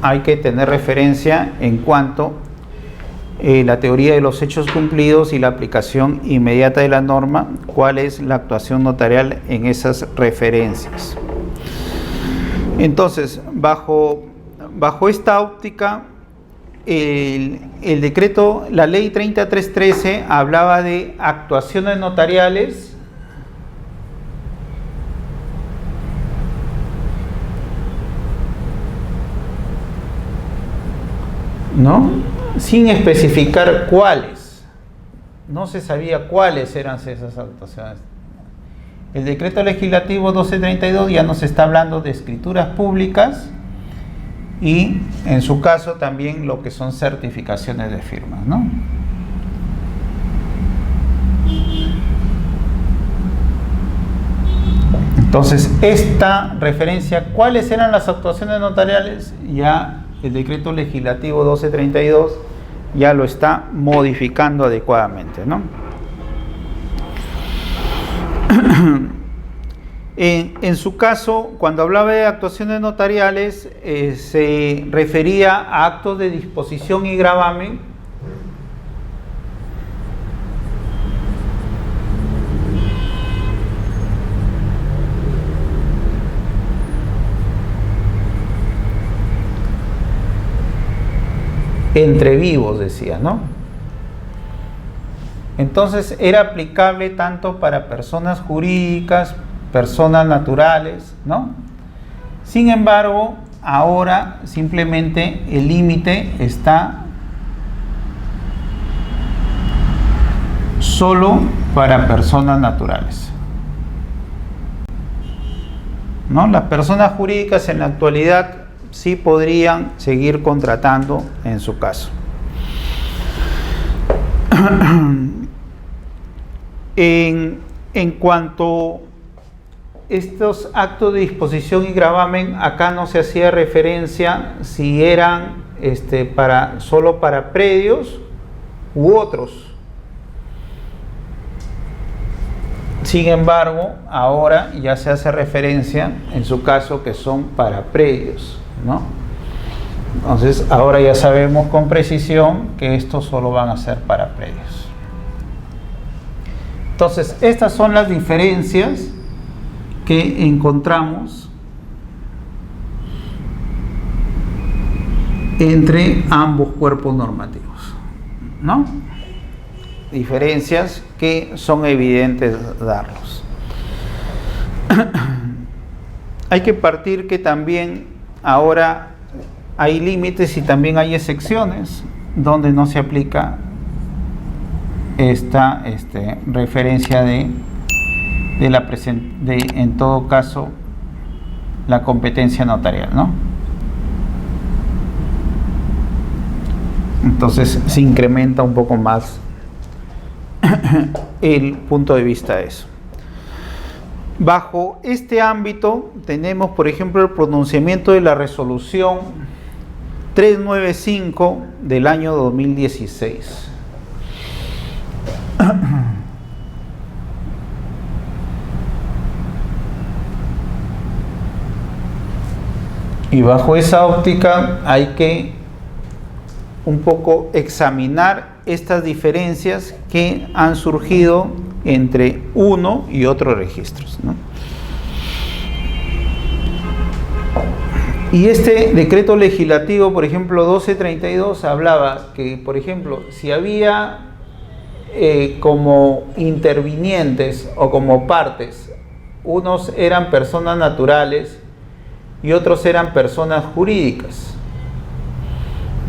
Hay que tener referencia en cuanto la teoría de los hechos cumplidos y la aplicación inmediata de la norma, cuál es la actuación notarial en esas referencias. Entonces, bajo esta óptica, el decreto, la ley 30313 hablaba de actuaciones notariales ¿no?, sin especificar cuáles. No se sabía cuáles eran esas actuaciones. El decreto legislativo 1232 ya nos está hablando de escrituras públicas y en su caso también lo que son certificaciones de firmas, ¿no? Entonces, esta referencia, ¿cuáles eran las actuaciones notariales? Ya el decreto legislativo 1232 ya lo está modificando adecuadamente, ¿no? En su caso, cuando hablaba de actuaciones notariales, se refería a actos de disposición y gravamen entre vivos, decía, ¿no? Entonces era aplicable tanto para personas jurídicas, personas naturales, ¿no? Sin embargo, ahora simplemente el límite está solo para personas naturales, ¿no? Las personas jurídicas en la actualidad sí podrían seguir contratando en su caso. En cuanto a estos actos de disposición y gravamen, acá no se hacía referencia si eran solo para predios u otros. Sin embargo, ahora ya se hace referencia, en su caso, que son para predios, ¿no? Entonces, ahora ya sabemos con precisión que estos solo van a ser para predios. Entonces, estas son las diferencias que encontramos entre ambos cuerpos normativos, ¿no? Diferencias que son evidentes darlos. Hay que partir que también ahora hay límites y también hay excepciones donde no se aplica esta referencia en todo caso, la competencia notarial, ¿no? Entonces se incrementa un poco más el punto de vista de eso. Bajo este ámbito tenemos, por ejemplo, el pronunciamiento de la resolución 395 del año 2016. Y bajo esa óptica hay que un poco examinar estas diferencias que han surgido entre uno y otros registros, ¿no? Y este decreto legislativo, por ejemplo, 1232, hablaba que, por ejemplo, si había como intervinientes o como partes, unos eran personas naturales y otros eran personas jurídicas,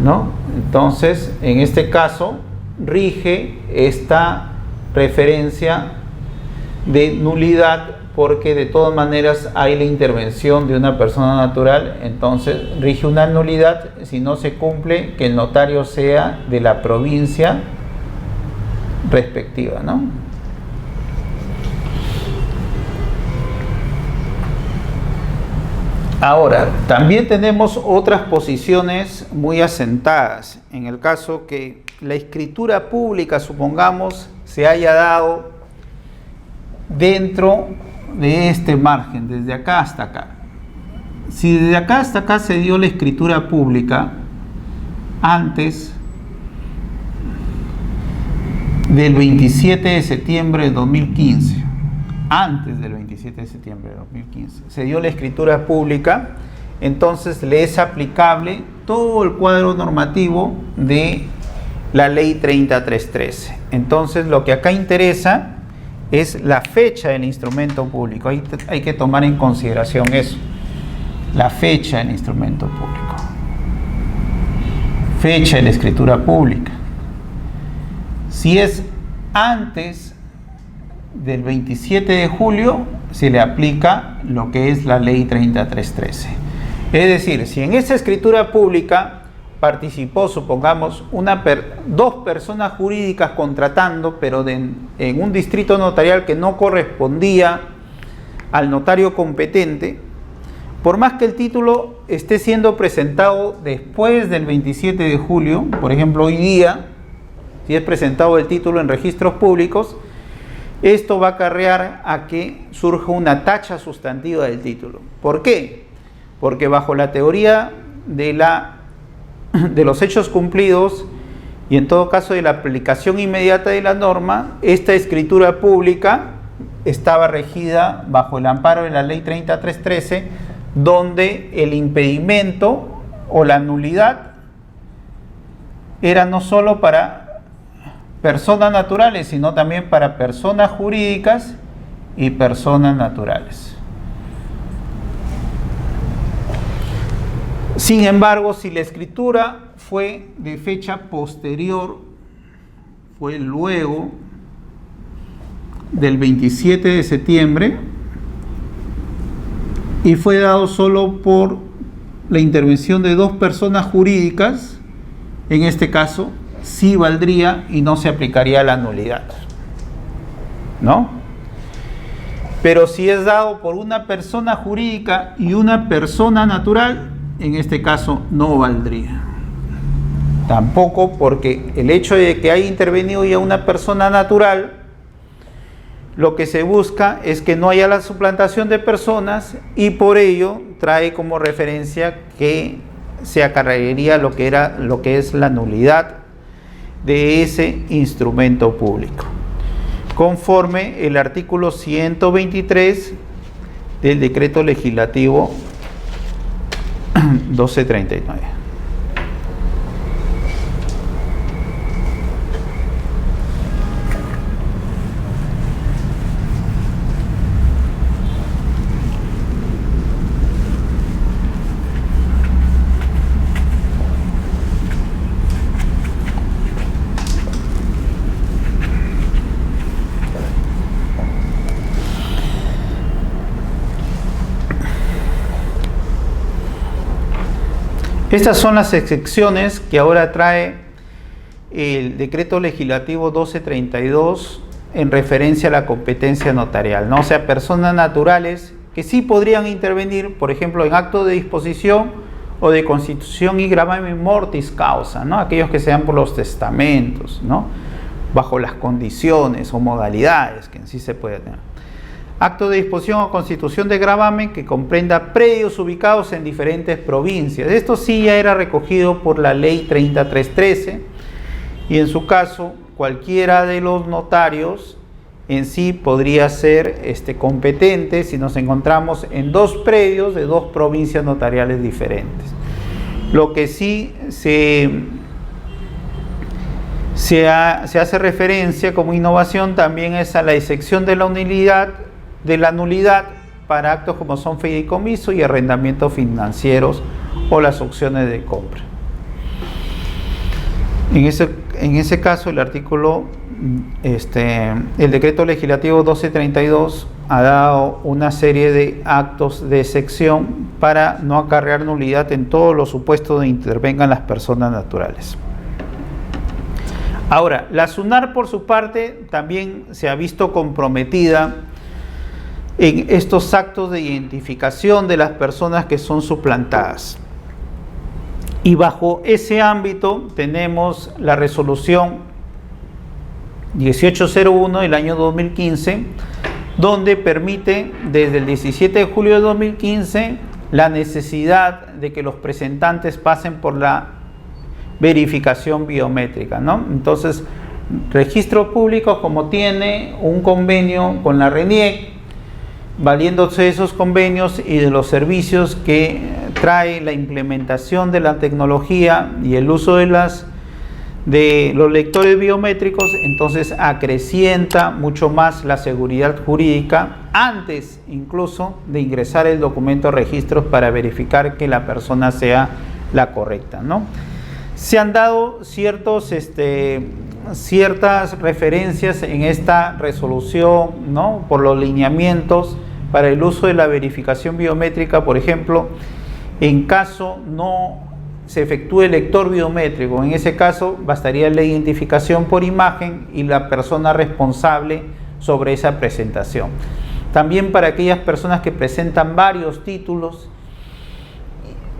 ¿no? Entonces, en este caso, rige esta referencia de nulidad porque de todas maneras hay la intervención de una persona natural, entonces rige una nulidad si no se cumple que el notario sea de la provincia respectiva, ¿no? Ahora, también tenemos otras posiciones muy asentadas. En el caso que la escritura pública, supongamos, se haya dado dentro de este margen, desde acá hasta acá. Si desde acá hasta acá se dio la escritura pública antes del 27 de septiembre de 2015, antes del 27 de septiembre de 2015, se dio la escritura pública, entonces le es aplicable todo el cuadro normativo de la ley 30313. Entonces lo que acá interesa es la fecha del instrumento público. Hay que tomar en consideración eso, la fecha del instrumento público, fecha de la escritura pública. Si es antes del 27 de julio, se le aplica lo que es la ley 30313. Es decir, si en esa escritura pública participó, supongamos, dos personas jurídicas contratando, pero en un distrito notarial que no correspondía al notario competente, por más que el título esté siendo presentado después del 27 de julio, por ejemplo, hoy día, si es presentado el título en registros públicos, esto va a acarrear a que surja una tacha sustantiva del título. ¿Por qué? Porque bajo la teoría de los hechos cumplidos y en todo caso de la aplicación inmediata de la norma, esta escritura pública estaba regida bajo el amparo de la ley 30313, donde el impedimento o la nulidad era no solo para personas naturales, sino también para personas jurídicas y personas naturales. Sin embargo, si la escritura fue de fecha posterior, fue luego del 27 de septiembre y fue dado solo por la intervención de dos personas jurídicas, en este caso sí valdría y no se aplicaría la nulidad, ¿no? Pero si es dado por una persona jurídica y una persona natural, en este caso no valdría, Tampoco, porque el hecho de que haya intervenido ya una persona natural, lo que se busca es que no haya la suplantación de personas, y por ello trae como referencia que se acarrearía lo que es la nulidad de ese instrumento público, conforme el artículo 123 del decreto legislativo 1239. Estas son las excepciones que ahora trae el decreto legislativo 1232 en referencia a la competencia notarial, ¿no? O sea, personas naturales que sí podrían intervenir, por ejemplo, en acto de disposición o de constitución y gravamen mortis causa, ¿no? Aquellos que sean por los testamentos, ¿no? Bajo las condiciones o modalidades que en sí se puede tener. Acto de disposición o constitución de gravamen que comprenda predios ubicados en diferentes provincias. Esto sí ya era recogido por la ley 3313, y en su caso cualquiera de los notarios en sí podría ser competente si nos encontramos en dos predios de dos provincias notariales diferentes. Lo que sí se hace referencia como innovación también es a la excepción de la nulidad para actos como son fideicomiso y arrendamientos financieros o las opciones de compra. En ese caso, el decreto legislativo 1232 ha dado una serie de actos de excepción para no acarrear nulidad en todos los supuestos donde intervengan las personas naturales. Ahora, la SUNAR, por su parte, también se ha visto comprometida en estos actos de identificación de las personas que son suplantadas. Y bajo ese ámbito tenemos la resolución 1801 del año 2015, donde permite desde el 17 de julio de 2015 la necesidad de que los presentantes pasen por la verificación biométrica, ¿no? Entonces, Registro Público, como tiene un convenio con la RENIEC, valiéndose de esos convenios y de los servicios que trae la implementación de la tecnología y el uso de los lectores biométricos, entonces acrecienta mucho más la seguridad jurídica antes incluso de ingresar el documento a registros para verificar que la persona sea la correcta, ¿no? Se han dado ciertas referencias en esta resolución, ¿no? Por los lineamientos para el uso de la verificación biométrica, por ejemplo, en caso no se efectúe el lector biométrico, en ese caso bastaría la identificación por imagen y la persona responsable sobre esa presentación. También para aquellas personas que presentan varios títulos,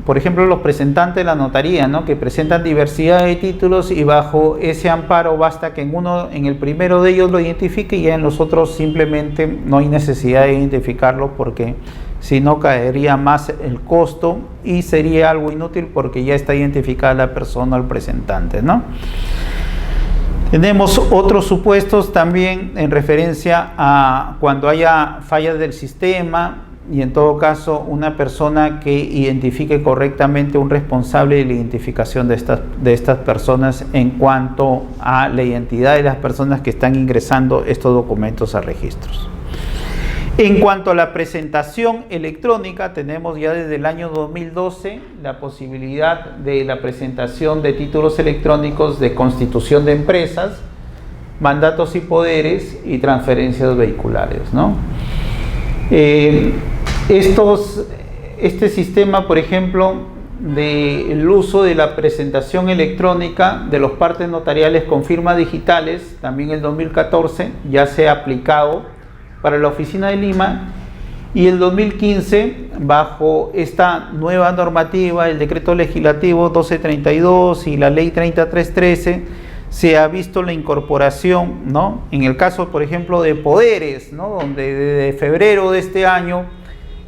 por ejemplo, los presentantes de la notaría, ¿no? Que presentan diversidad de títulos, y bajo ese amparo basta que en el primero de ellos lo identifique, y ya en los otros simplemente no hay necesidad de identificarlo, porque si no caería más el costo y sería algo inútil porque ya está identificada la persona o el presentante, ¿no? Tenemos otros supuestos también en referencia a cuando haya fallas del sistema, y en todo caso una persona que identifique correctamente un responsable de la identificación de estas personas en cuanto a la identidad de las personas que están ingresando estos documentos a registros. En cuanto a la presentación electrónica, tenemos ya desde el año 2012 la posibilidad de la presentación de títulos electrónicos de constitución de empresas, mandatos y poderes y transferencias vehiculares, ¿no? Este sistema, por ejemplo, del uso de la presentación electrónica de los partes notariales con firmas digitales, también el 2014 ya se ha aplicado para la Oficina de Lima, Y el 2015, bajo esta nueva normativa, el decreto legislativo 1232 y la ley 3313, se ha visto la incorporación, ¿no? En el caso, por ejemplo, de poderes, ¿no? Donde desde febrero de este año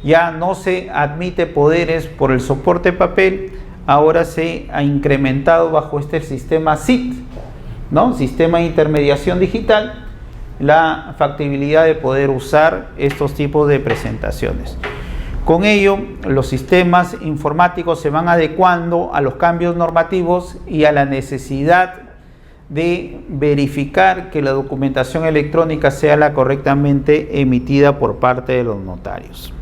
ya no se admite poderes por el soporte papel, ahora se ha incrementado bajo este sistema SIT, ¿no? Sistema de Intermediación Digital, la factibilidad de poder usar estos tipos de presentaciones. Con ello, los sistemas informáticos se van adecuando a los cambios normativos y a la necesidad de verificar que la documentación electrónica sea la correctamente emitida por parte de los notarios.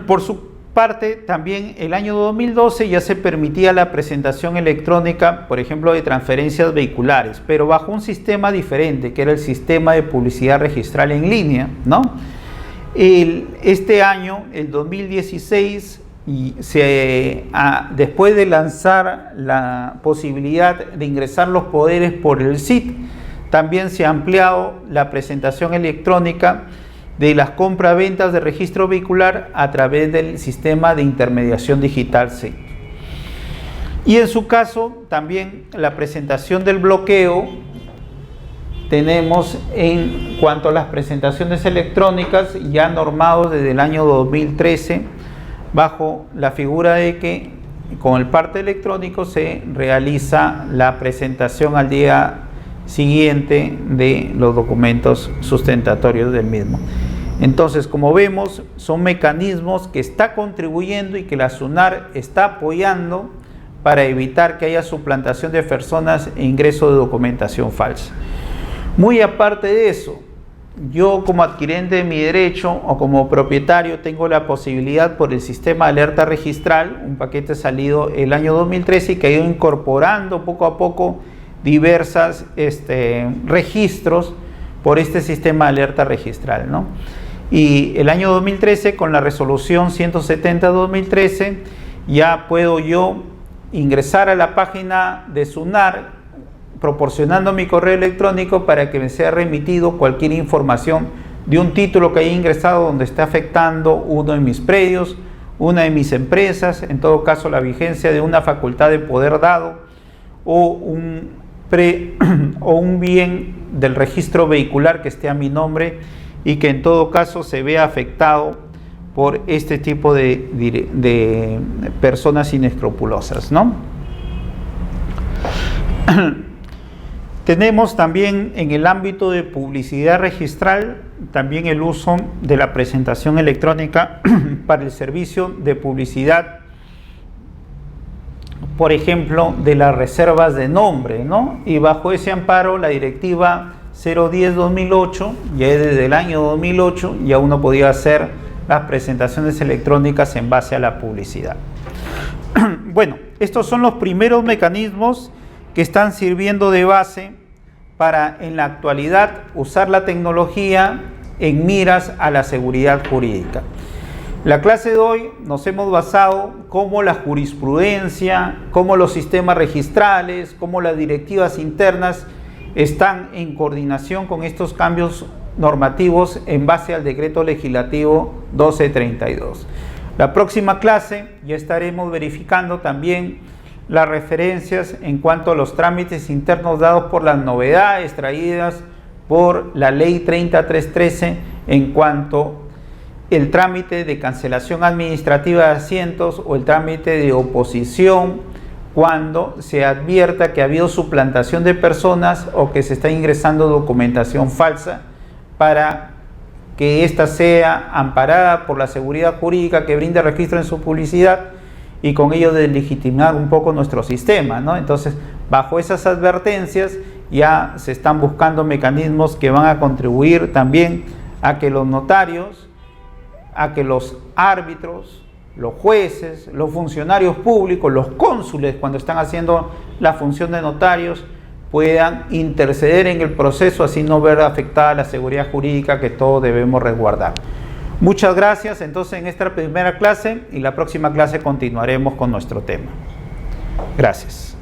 Por su parte, también el año 2012 ya se permitía la presentación electrónica, por ejemplo, de transferencias vehiculares, pero bajo un sistema diferente, que era el sistema de publicidad registral en línea, ¿no? Este año, el 2016, después de lanzar la posibilidad de ingresar los poderes por el SIT, también se ha ampliado la presentación electrónica de las compra-ventas de registro vehicular a través del sistema de intermediación digital SIT. Y en su caso, también la presentación del bloqueo, tenemos en cuanto a las presentaciones electrónicas ya normados desde el año 2013, bajo la figura de que con el parte electrónico se realiza la presentación al día siguiente de los documentos sustentatorios del mismo. Entonces, como vemos, son mecanismos que está contribuyendo y que la SUNAR está apoyando para evitar que haya suplantación de personas e ingreso de documentación falsa. Muy aparte de eso, yo como adquirente de mi derecho o como propietario tengo la posibilidad por el sistema de alerta registral, un paquete salido el año 2013 y que ha ido incorporando poco a poco diversas registros por este sistema de alerta registral, ¿no? Y el año 2013, con la resolución 170-2013, ya puedo yo ingresar a la página de SUNAR proporcionando mi correo electrónico para que me sea remitido cualquier información de un título que haya ingresado donde esté afectando uno de mis predios, una de mis empresas, en todo caso la vigencia de una facultad de poder dado o un bien del registro vehicular que esté a mi nombre y que en todo caso se vea afectado por este tipo de personas inescrupulosas, ¿no? Tenemos también en el ámbito de publicidad registral también el uso de la presentación electrónica para el servicio de publicidad, por ejemplo, de las reservas de nombre, ¿no? Y bajo ese amparo, la directiva 010-2008, ya desde el año 2008, ya uno podía hacer las presentaciones electrónicas en base a la publicidad. Bueno, estos son los primeros mecanismos que están sirviendo de base para en la actualidad usar la tecnología en miras a la seguridad jurídica. La clase de hoy nos hemos basado cómo la jurisprudencia, cómo los sistemas registrales, cómo las directivas internas están en coordinación con estos cambios normativos en base al decreto legislativo 1232. La próxima clase ya estaremos verificando también las referencias en cuanto a los trámites internos dados por las novedades traídas por la ley 3313 en cuanto el trámite de cancelación administrativa de asientos o el trámite de oposición cuando se advierta que ha habido suplantación de personas o que se está ingresando documentación falsa para que ésta sea amparada por la seguridad jurídica que brinda registro en su publicidad y con ello deslegitimar un poco nuestro sistema, ¿no? Entonces, bajo esas advertencias ya se están buscando mecanismos que van a contribuir también a que los notarios, a que los árbitros, los jueces, los funcionarios públicos, los cónsules cuando están haciendo la función de notarios puedan interceder en el proceso, así no ver afectada la seguridad jurídica que todos debemos resguardar. Muchas gracias entonces en esta primera clase y la próxima clase continuaremos con nuestro tema. Gracias.